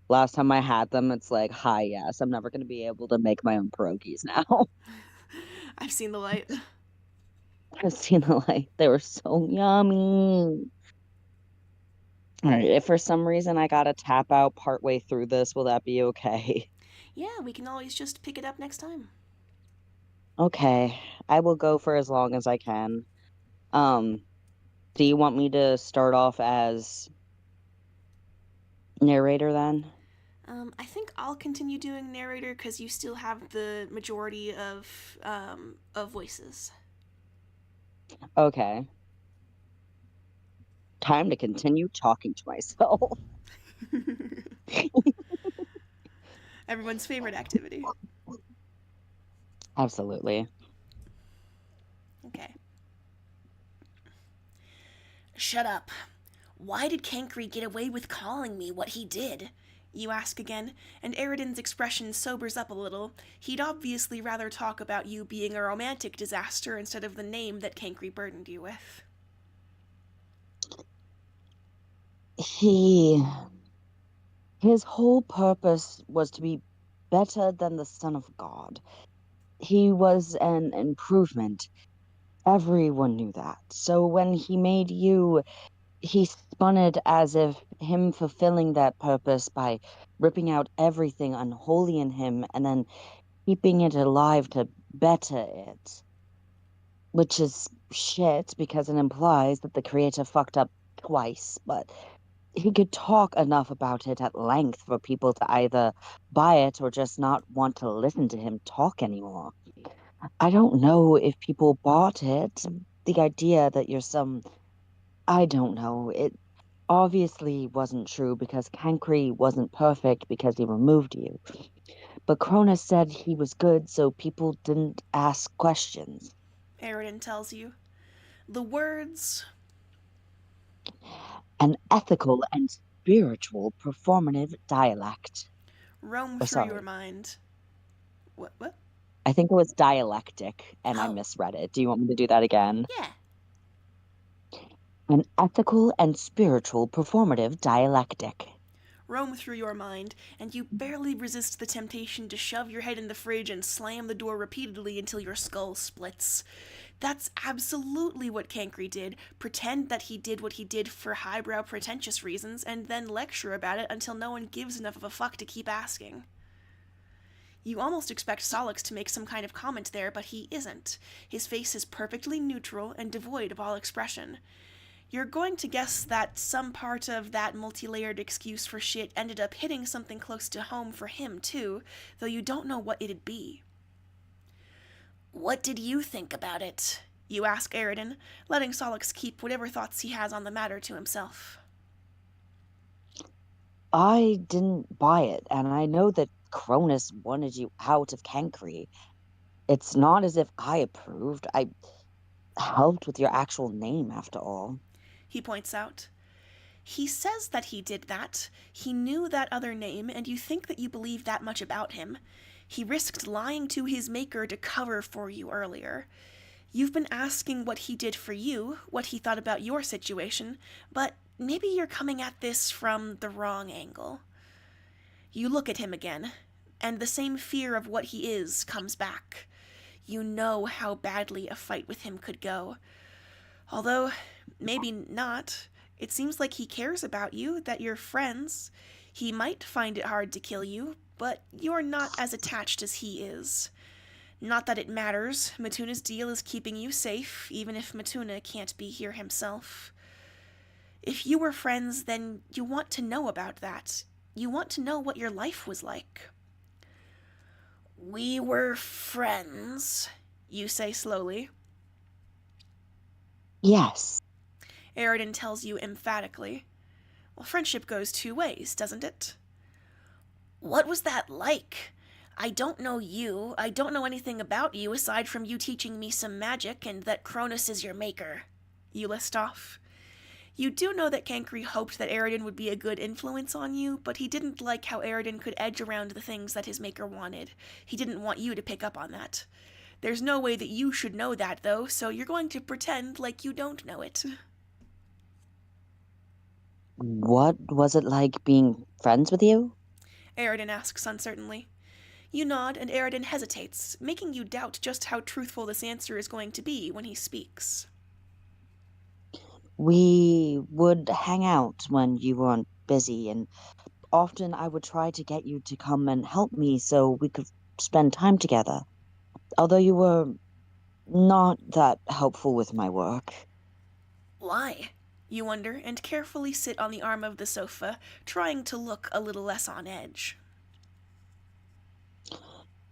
Last time I had them, it's like, hi, yes, I'm never gonna be able to make my own pierogies now. I've seen the light. I've seen the like, they were so yummy. All right, if for some reason I gotta tap out partway through this, will that be okay? Yeah, we can always just pick it up next time. Okay, I will go for as long as I can. Um, do you want me to start off as narrator then? I think I'll continue doing narrator because you still have the majority of voices. Okay. Time to continue talking to myself. Everyone's favorite activity. Absolutely. Okay. Shut up. Why did Cankry get away with calling me what he did? You ask again, and Eridan's expression sobers up a little. He'd obviously rather talk about you being a romantic disaster instead of the name that Cankry burdened you with. He His whole purpose was to be better than the Son of God. He was an improvement. Everyone knew that. So when he made you, he spun it as if him fulfilling that purpose by ripping out everything unholy in him and then keeping it alive to better it. Which is shit because it implies that the creator fucked up twice, but he could talk enough about it at length for people to either buy it or just not want to listen to him talk anymore. I don't know if people bought it. The idea that you're some, I don't know. It obviously wasn't true because Cancri wasn't perfect because he removed you. But Cronus said he was good, so people didn't ask questions. Eridan tells you. The words An ethical and spiritual performative dialect. roam Or through your sorry, mind. What? I think it was dialectic and I Oh, misread it. Do you want me to do that again? yeah. An ethical and spiritual performative dialectic. Roam through your mind, and you barely resist the temptation to shove your head in the fridge and slam the door repeatedly until your skull splits. That's absolutely what Cankry did. Pretend that he did what he did for highbrow pretentious reasons, and then lecture about it until no one gives enough of a fuck to keep asking. You almost expect Solix to make some kind of comment there, but he isn't. His face is perfectly neutral and devoid of all expression. You're going to guess that some part of that multi-layered excuse for shit ended up hitting something close to home for him, too, though you don't know what it'd be. What did you think about it? You ask Eridan, letting Solix keep whatever thoughts he has on the matter to himself. I didn't buy it, and I know that Cronus wanted you out of Cancri. It's not as if I approved. I helped with your actual name, after all. He points out. He says that he did that. He knew that other name, and you think that you believe that much about him. He risked lying to his maker to cover for you earlier. You've been asking what he did for you, what he thought about your situation, but maybe you're coming at this from the wrong angle. You look at him again, and the same fear of what he is comes back. You know how badly a fight with him could go. Although, maybe not. It seems like he cares about you, that you're friends. He might find it hard to kill you, but you're not as attached as he is. Not that it matters. Matuna's deal is keeping you safe, even if Matuna can't be here himself. If you were friends, then you want to know about that. You want to know what your life was like. We were friends, you say slowly. Yes. Aridin tells you emphatically. Well, friendship goes two ways, doesn't it? What was that like? I don't know you. I don't know anything about you aside from you teaching me some magic and that Cronus is your maker. You list off. You do know that Cancri hoped that Aridin would be a good influence on you, but he didn't like how Aridin could edge around the things that his maker wanted. He didn't want you to pick up on that. There's no way that you should know that, though, so you're going to pretend like you don't know it. What was it like being friends with you? Aridin asks uncertainly. You nod, and Aridin hesitates, making you doubt just how truthful this answer is going to be when he speaks. We would hang out when you weren't busy, and often I would try to get you to come and help me so we could spend time together. Although you were not that helpful with my work. Why? You wonder, and carefully sit on the arm of the sofa, trying to look a little less on edge.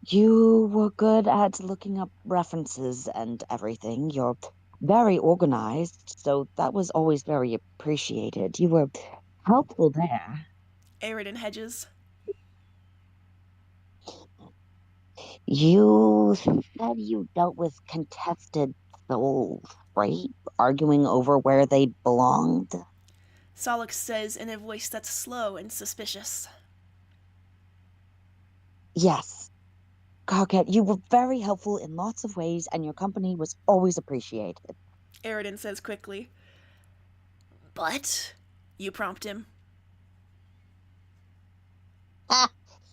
You were good at looking up references and everything. You're very organized, so that was always very appreciated. You were helpful there. Aridin hedges. You said you dealt with contested souls, right? Arguing over where they belonged. Solix says in a voice that's slow and suspicious. Yes. Carcat, you were very helpful in lots of ways, and your company was always appreciated. Aridin says quickly. But? You prompt him.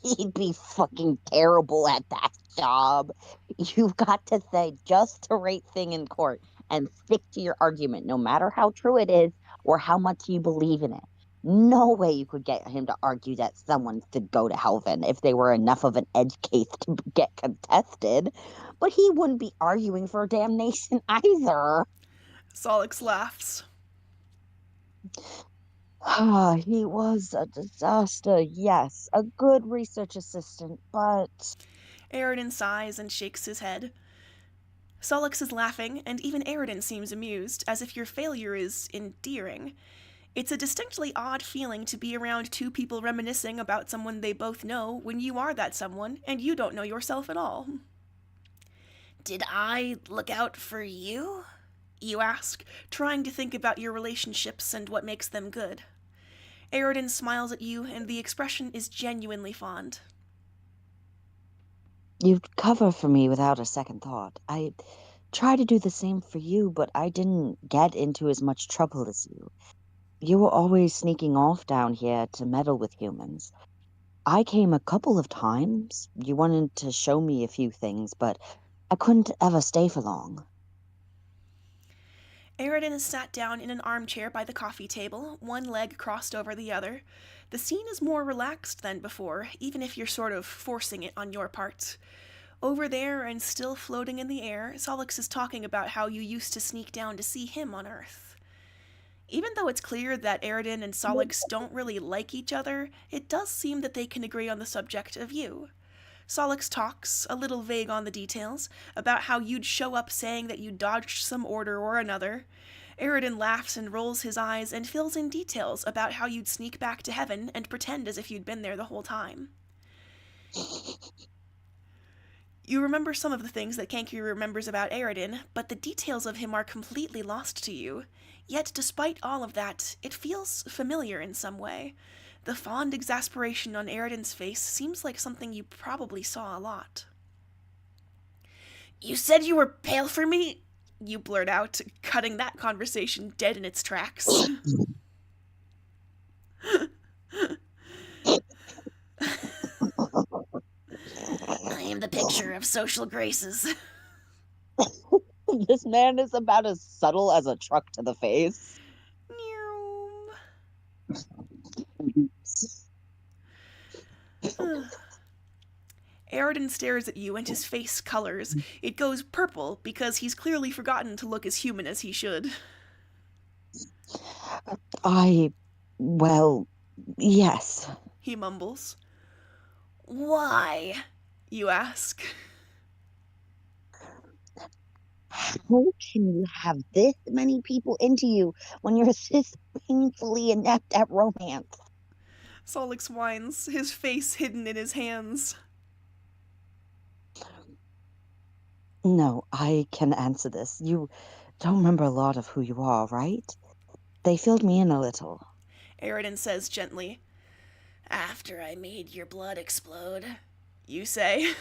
He'd be fucking terrible at that job. You've got to say just the right thing in court and stick to your argument, no matter how true it is or how much you believe in it. No way you could get him to argue that someone should go to Helvin if they were enough of an edge case to get contested. But he wouldn't be arguing for damnation either. Solix laughs. He was a disaster, yes. A good research assistant, but... Aridin sighs and shakes his head. Solix is laughing, and even Aridin seems amused, as if your failure is endearing. It's a distinctly odd feeling to be around two people reminiscing about someone they both know when you are that someone, and you don't know yourself at all. Did I look out for you? You ask, trying to think about your relationships and what makes them good. Aridin smiles at you, and the expression is genuinely fond. You'd cover for me without a second thought. I try to do the same for you, but I didn't get into as much trouble as you. You were always sneaking off down here to meddle with humans. I came a couple of times. You wanted to show me a few things, but I couldn't ever stay for long. Aridin is sat down in an armchair by the coffee table, one leg crossed over the other. The scene is more relaxed than before, even if you're sort of forcing it on your part. Over there, and still floating in the air, Solix is talking about how you used to sneak down to see him on Earth. Even though it's clear that Aridin and Solix don't really like each other, it does seem that they can agree on the subject of you. Solix talks, a little vague on the details, about how you'd show up saying that you dodged some order or another. Aridin laughs and rolls his eyes and fills in details about how you'd sneak back to heaven and pretend as if you'd been there the whole time. You remember some of the things that Kankri remembers about Aridin, but the details of him are completely lost to you. Yet, despite all of that, it feels familiar in some way. The fond exasperation on Eridan's face seems like something you probably saw a lot. You said you were pale for me? You blurt out, cutting that conversation dead in its tracks. I am the picture of social graces. This man is about as subtle as a truck to the face. Eridan stares at you and his face colors. It goes purple because he's clearly forgotten to look as human as he should. Well, yes. He mumbles. Why? You ask. How can you have this many people into you when you're this painfully inept at romance? Solix whines, his face hidden in his hands. No, I can answer this. You don't remember a lot of who you are, right? They filled me in a little. Eridan says gently. After I made your blood explode, you say.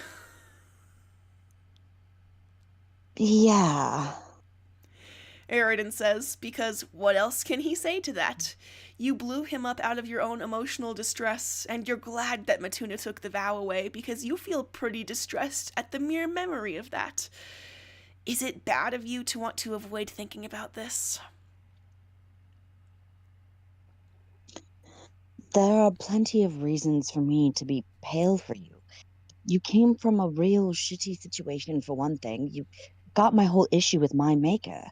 Yeah. Eridan says, because what else can he say to that? You blew him up out of your own emotional distress, and you're glad that Matuna took the vow away because you feel pretty distressed at the mere memory of that. Is it bad of you to want to avoid thinking about this? There are plenty of reasons for me to be pale for you. You came from a real shitty situation, for one thing. You got my whole issue with my maker.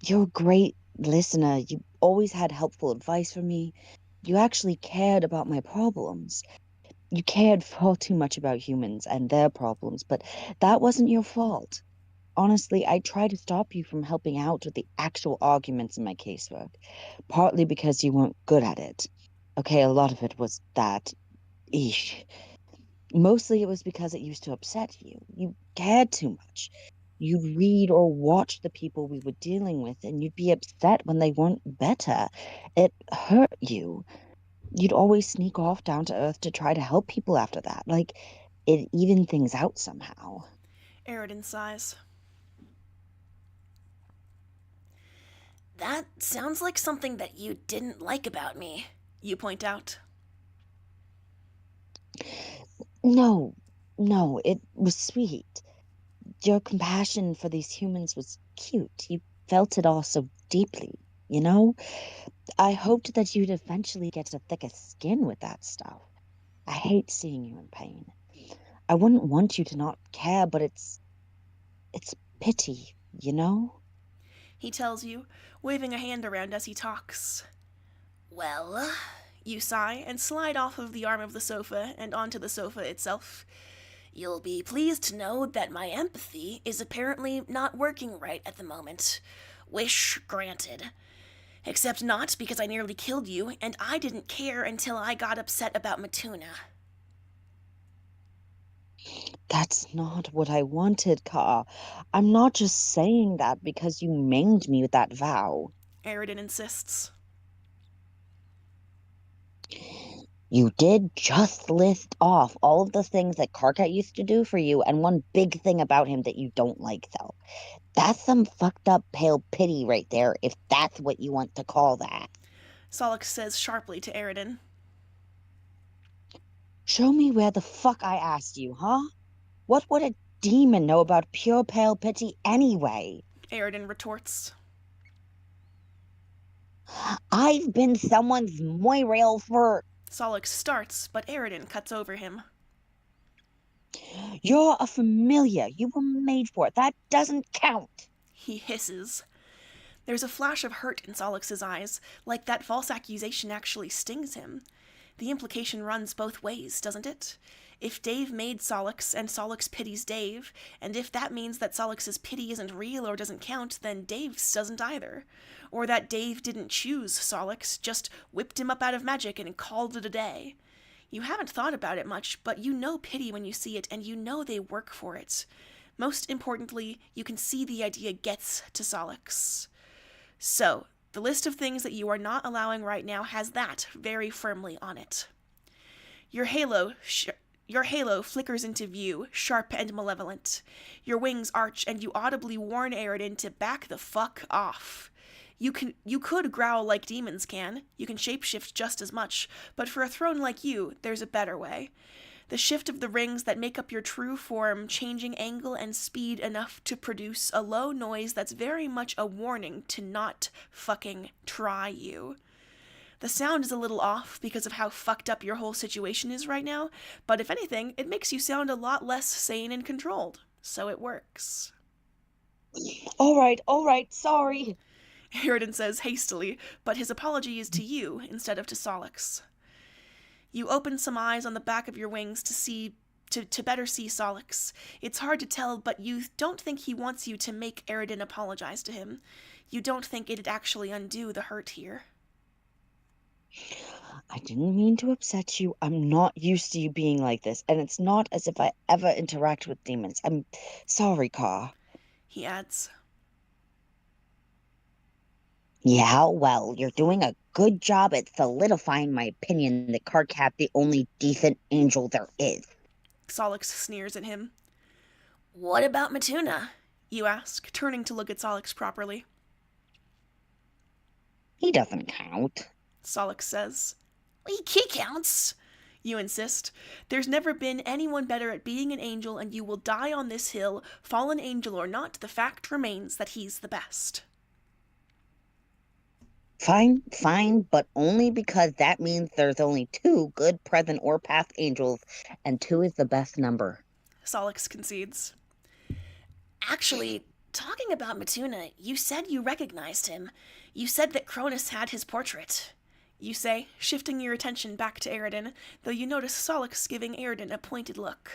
You're a great listener. You always had helpful advice for me. You actually cared about my problems. You cared far too much about humans and their problems, but that wasn't your fault. Honestly, I tried to stop you from helping out with the actual arguments in my casework, partly because you weren't good at it. Okay, a lot of it was that. Eesh. Mostly it was because it used to upset you. You cared too much. You'd read or watch the people we were dealing with, and you'd be upset when they weren't better. It hurt you. You'd always sneak off down to earth to try to help people after that. Like, it evened things out somehow. Eridan sighs. That sounds like something that you didn't like about me, you point out. No, it was sweet. Your compassion for these humans was cute. You felt it all so deeply, you know? I hoped that you'd eventually get a thicker skin with that stuff. I hate seeing you in pain. I wouldn't want you to not care, but it's pity, you know? He tells you, waving a hand around as he talks. Well, you sigh and slide off of the arm of the sofa and onto the sofa itself. You'll be pleased to know that my empathy is apparently not working right at the moment. Wish granted. Except not because I nearly killed you, and I didn't care until I got upset about Matuna. That's not what I wanted, Kaa. I'm not just saying that because you maimed me with that vow. Eridan insists. You did just list off all of the things that Karkat used to do for you, and one big thing about him that you don't like, though. That's some fucked up pale pity right there, if that's what you want to call that. Solix says sharply to Eridan. Show me where the fuck I asked you, huh? What would a demon know about pure pale pity anyway? Eridan retorts. I've been someone's moirail for... Solix starts, but Eridan cuts over him. You're a familiar. You were made for it. That doesn't count. He hisses. There's a flash of hurt in Solix's eyes, like that false accusation actually stings him. The implication runs both ways, doesn't it? If Dave made Solix and Solix pities Dave, and if that means that Solix's pity isn't real or doesn't count, then Dave's doesn't either. Or that Dave didn't choose Solix, just whipped him up out of magic and called it a day. You haven't thought about it much, but you know pity when you see it, and you know they work for it. Most importantly, you can see the idea gets to Solix. So, The list of things that you are not allowing right now has that very firmly on it. Your halo flickers into view, sharp and malevolent. Your wings arch and you audibly warn Aridin to back the fuck off. You could growl like demons can. You can shapeshift just as much, but for a throne like you, there's a better way. The shift of the rings that make up your true form, changing angle and speed enough to produce a low noise that's very much a warning to not fucking try you. The sound is a little off because of how fucked up your whole situation is right now, but if anything, it makes you sound a lot less sane and controlled. So it works. All right, sorry. Aridin says hastily, but his apology is to you instead of to Solix. You open some eyes on the back of your wings to better see Solix. It's hard to tell, but you don't think he wants you to make Aridin apologize to him. You don't think it'd actually undo the hurt here. I didn't mean to upset you. I'm not used to you being like this, and it's not as if I ever interact with demons. I'm sorry, Ka. He adds. Yeah, well, you're doing a good job at solidifying my opinion that Karkat the only decent angel there is. Solix sneers at him. What about Matuna? You ask, turning to look at Solix properly. He doesn't count. Solix says. He counts. You insist. There's never been anyone better at being an angel, and you will die on this hill, fallen angel or not, the fact remains that he's the best. Fine, but only because that means there's only 2 good present or past angels, and 2 is the best number. Solix concedes. Actually, talking about Matuna, you said you recognized him. You said that Cronus had his portrait. You say, shifting your attention back to Aridin, though you notice Solix giving Aridin a pointed look.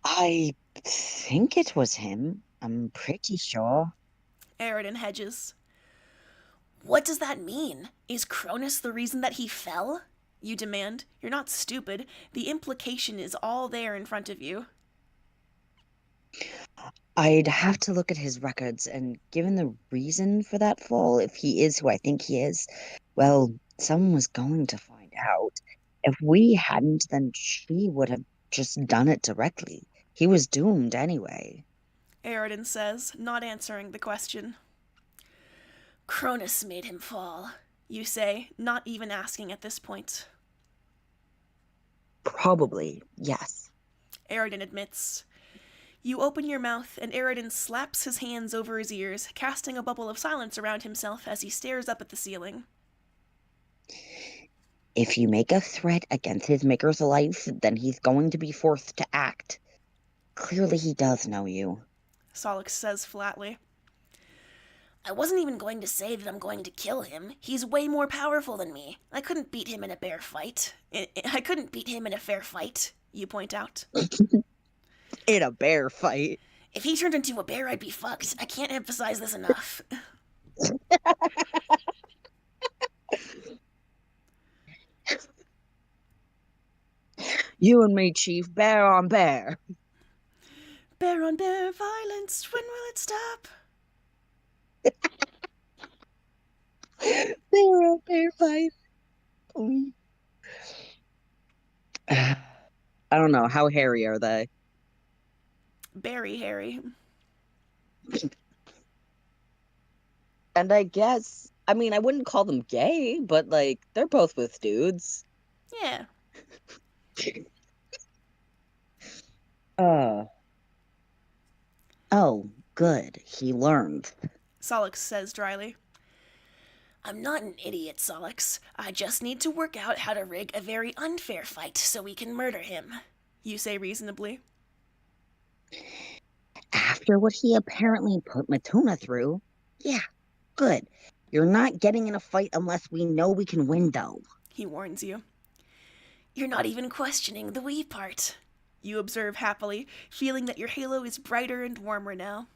I think it was him. I'm pretty sure. Aridin hedges. What does that mean? Is Cronus the reason that he fell? You demand. You're not stupid. The implication is all there in front of you. I'd have to look at his records, and given the reason for that fall, if he is who I think he is, well, someone was going to find out. If we hadn't, then she would have just done it directly. He was doomed anyway. Aridin says, not answering the question. Cronus made him fall, you say, not even asking at this point. Probably, yes. Aridin admits. You open your mouth, and Aridin slaps his hands over his ears, casting a bubble of silence around himself as he stares up at the ceiling. If you make a threat against his maker's life, then he's going to be forced to act. Clearly he does know you. Solix says flatly. I wasn't even going to say that I'm going to kill him. He's way more powerful than me. I couldn't beat him in a fair fight, you point out. In a bear fight. If he turned into a bear, I'd be fucked. I can't emphasize this enough. You and me, Chief, bear on bear. Bear on bear violence, when will it stop? Bear on bear fight. I don't know. How hairy are they? Very hairy. And I guess, I mean, I wouldn't call them gay, but like, they're both with dudes. Yeah. Oh, good. He learned. Solix says dryly. I'm not an idiot, Solix. I just need to work out how to rig a very unfair fight so we can murder him, you say reasonably. After what he apparently put Matuna through, yeah, good. You're not getting in a fight unless we know we can win, though. He warns you. You're not even questioning the we part, you observe happily, feeling that your halo is brighter and warmer now.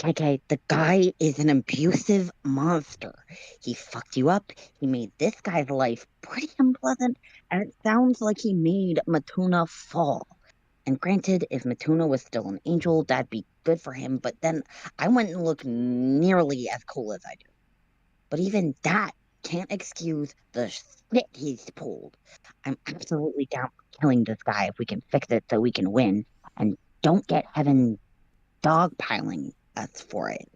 Okay, the guy is an abusive monster. He fucked you up. He made this guy's life pretty unpleasant, and it sounds like he made Matuna fall. And granted, if Matuna was still an angel, that'd be good for him, but then I wouldn't look nearly as cool as I do. But even that can't excuse the shit he's pulled. I'm absolutely down for killing this guy if we can fix it so we can win. And don't get Heaven dogpiling us for it.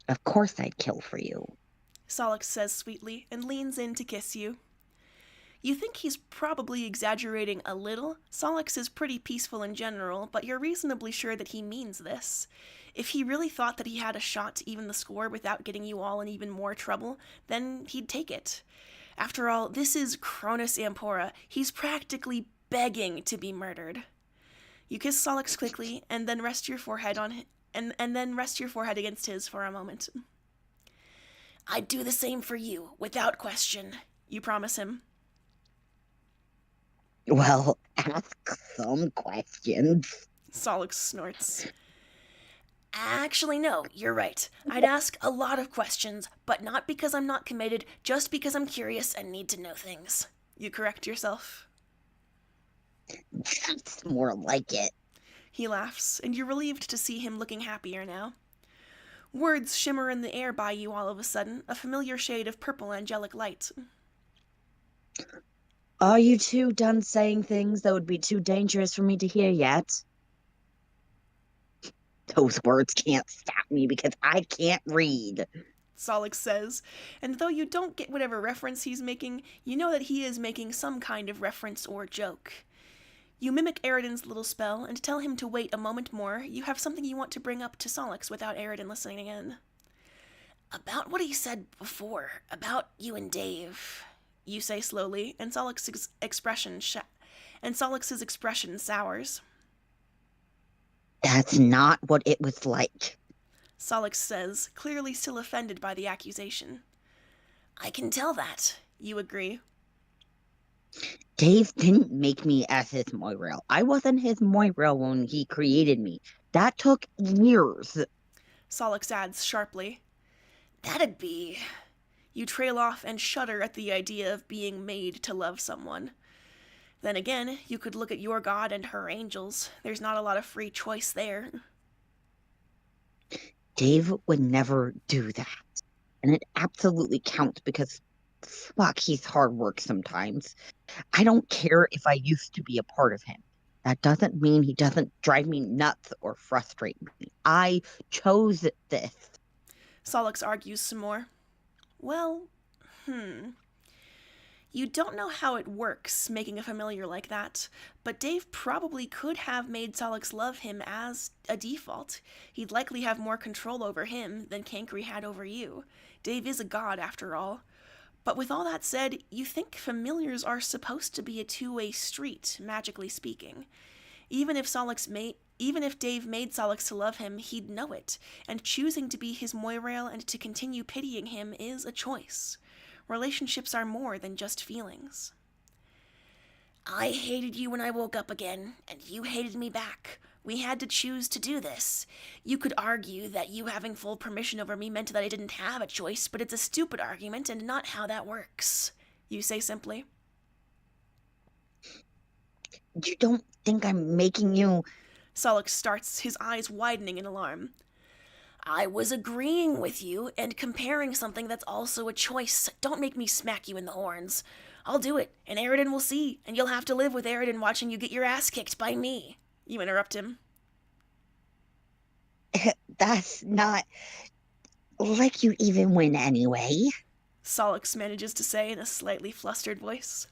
Of course I'd kill for you. Solix says sweetly and leans in to kiss you. You think he's probably exaggerating a little. Solix is pretty peaceful in general, but you're reasonably sure that he means this. If he really thought that he had a shot to even the score without getting you all in even more trouble, then he'd take it. After all, this is Cronus Ampora. He's practically begging to be murdered. You kiss Solix quickly, and then rest your forehead against his for a moment. I'd do the same for you, without question, you promise him. Well, ask some questions. Solix snorts. Actually, no, you're right. I'd ask a lot of questions, but not because I'm not committed, just because I'm curious and need to know things. You correct yourself. That's more like it. He laughs, and you're relieved to see him looking happier now. Words shimmer in the air by you all of a sudden, a familiar shade of purple angelic light. Are you two done saying things that would be too dangerous for me to hear yet? Those words can't stop me because I can't read. Solix says, and though you don't get whatever reference he's making, you know that he is making some kind of reference or joke. You mimic Eridan's little spell and tell him to wait a moment more. You have something you want to bring up to Solix without Eridan listening in. About what he said before, about you and Dave, you say slowly, and Solix's expression sours. That's not what it was like. Solix says, clearly still offended by the accusation. I can tell that, you agree. Dave didn't make me as his Moirail. I wasn't his Moirail when he created me. That took years. Solix adds sharply. That'd be... You trail off and shudder at the idea of being made to love someone. Then again, you could look at your god and her angels. There's not a lot of free choice there. Dave would never do that. And it absolutely counts because, fuck, he's hard work sometimes. I don't care if I used to be a part of him. That doesn't mean he doesn't drive me nuts or frustrate me. I chose this. Solix argues some more. Well, You don't know how it works, making a familiar like that, but Dave probably could have made Solix love him as a default. He'd likely have more control over him than Cancri had over you. Dave is a god, after all. But with all that said, you think familiars are supposed to be a two-way street, magically speaking. Even if Dave made Solix to love him, he'd know it, and choosing to be his Moirail and to continue pitying him is a choice. Relationships are more than just feelings. I hated you when I woke up again, and you hated me back. We had to choose to do this. You could argue that you having full permission over me meant that I didn't have a choice, but it's a stupid argument and not how that works. You say simply. You don't think I'm making you... Solix starts, his eyes widening in alarm. I was agreeing with you and comparing something that's also a choice. Don't make me smack you in the horns. I'll do it, and Eridan will see, and you'll have to live with Eridan watching you get your ass kicked by me. You interrupt him. That's not... like you even win anyway. Solix manages to say in a slightly flustered voice.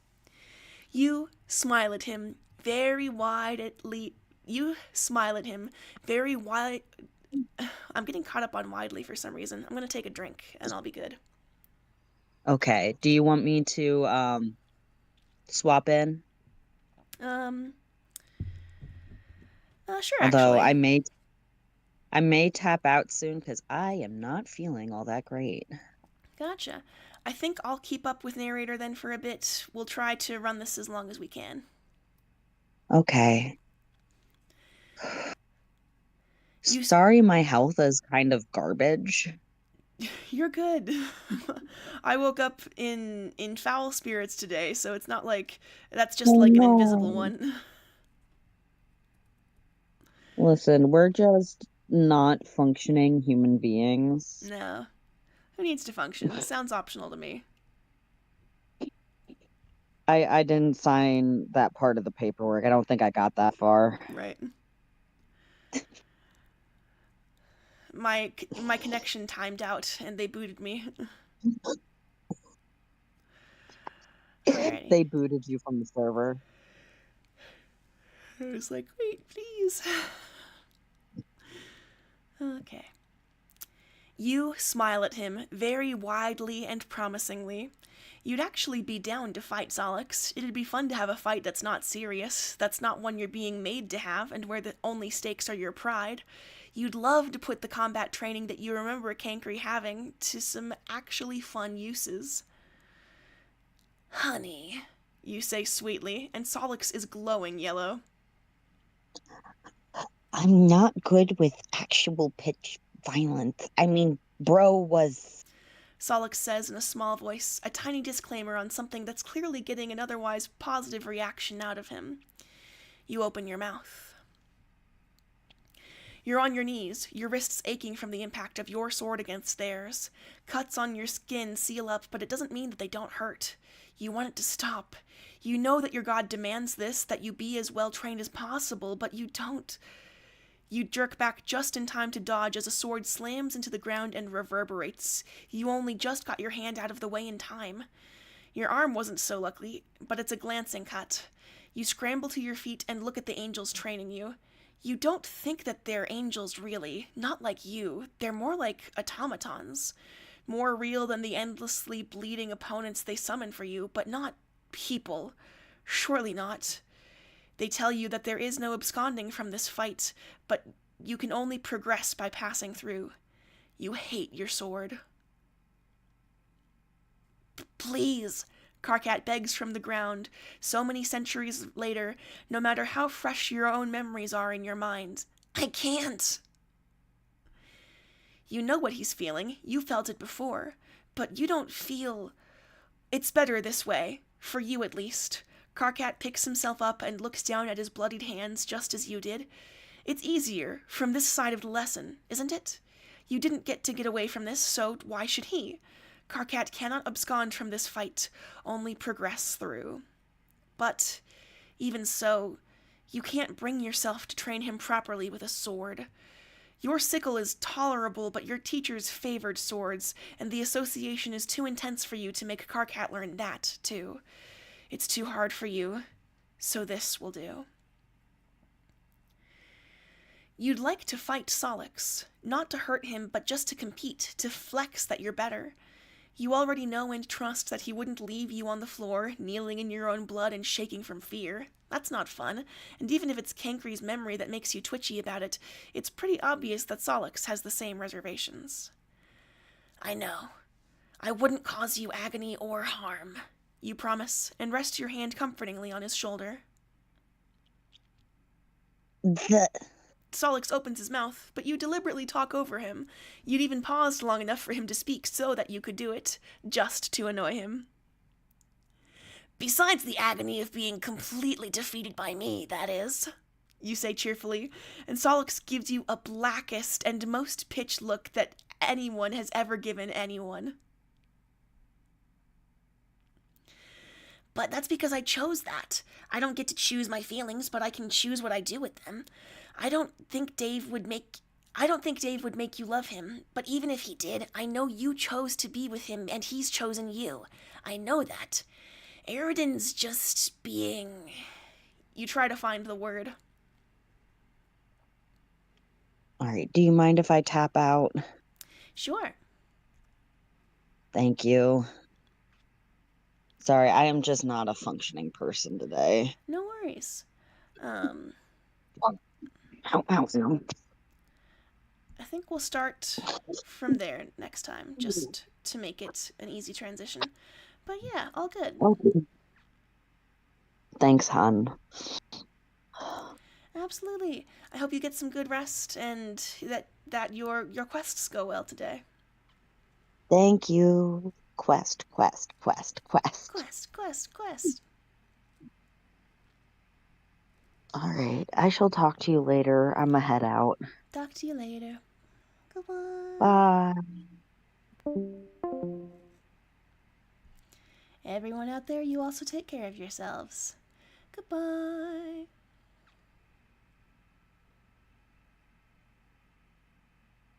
You smile at him very widely. I'm getting caught up on widely for some reason. I'm going to take a drink, and I'll be good. Okay. Do you want me to swap in? Sure, Although actually. I may tap out soon because I am not feeling all that great. Gotcha. I think I'll keep up with narrator then for a bit. We'll try to run this as long as we can. Okay. Sorry, my health is kind of garbage. You're good. I woke up in foul spirits today, so it's not like that's just like an invisible one. Listen, we're just not functioning human beings. No. Who needs to function? Sounds optional to me. I didn't sign that part of the paperwork. I don't think I got that far. Right. My connection timed out and they booted me. Alrighty. They booted you from the server. I was like, wait, please. Okay. You smile at him very widely and promisingly. You'd actually be down to fight Zolix. It'd be fun to have a fight that's not serious, that's not one you're being made to have, and where the only stakes are your pride. You'd love to put the combat training that you remember Cankry having to some actually fun uses. Honey, you say sweetly, and Solix is glowing yellow. I'm not good with actual pitch violence. I mean, bro was. Solix says in a small voice, a tiny disclaimer on something that's clearly getting an otherwise positive reaction out of him. You open your mouth. You're on your knees, your wrists aching from the impact of your sword against theirs. Cuts on your skin seal up, but it doesn't mean that they don't hurt. You want it to stop. You know that your god demands this, that you be as well trained as possible, but you don't. You jerk back just in time to dodge as a sword slams into the ground and reverberates. You only just got your hand out of the way in time. Your arm wasn't so lucky, but it's a glancing cut. You scramble to your feet and look at the angels training you. You don't think that they're angels, really. Not like you. They're more like automatons. More real than the endlessly bleeding opponents they summon for you, but not people. Surely not. They tell you that there is no absconding from this fight, but you can only progress by passing through. You hate your sword. Please, Karkat begs from the ground, so many centuries later, no matter how fresh your own memories are in your mind. I can't. You know what he's feeling. You felt it before. But you don't feel... It's better this way. For you, at least. Karkat picks himself up and looks down at his bloodied hands just as you did. It's easier, from this side of the lesson, isn't it? You didn't get away from this, so why should he? Karkat cannot abscond from this fight, only progress through. But, even so, you can't bring yourself to train him properly with a sword. Your sickle is tolerable, but your teachers favored swords, and the association is too intense for you to make Karkat learn that, too. It's too hard for you, so this will do. You'd like to fight Solix, not to hurt him, but just to compete, to flex that you're better. You already know and trust that he wouldn't leave you on the floor, kneeling in your own blood and shaking from fear. That's not fun, and even if it's Cankry's memory that makes you twitchy about it, it's pretty obvious that Solix has the same reservations. I know. I wouldn't cause you agony or harm. You promise, and rest your hand comfortingly on his shoulder. Solix opens his mouth, but you deliberately talk over him. You'd even paused long enough for him to speak so that you could do it, just to annoy him. Besides the agony of being completely defeated by me, that is, you say cheerfully, and Solix gives you a blackest and most pitched look that anyone has ever given anyone. But that's because I chose that. I don't get to choose my feelings, but I can choose what I do with them. I don't think Dave would make you love him, but even if he did, I know you chose to be with him and he's chosen you. I know that. Eridan's just being... You try to find the word. Alright, do you mind if I tap out? Sure. Thank you. Sorry, I am just not a functioning person today. No worries. I think we'll start from there next time, just to make it an easy transition. But yeah, all good. Okay. Thanks, hon. Absolutely. I hope you get some good rest and that your quests go well today. Thank you. Quest. Quest. All right. I shall talk to you later. I'm a head out. Talk to you later. Goodbye. Bye. Everyone out there, you also take care of yourselves. Goodbye.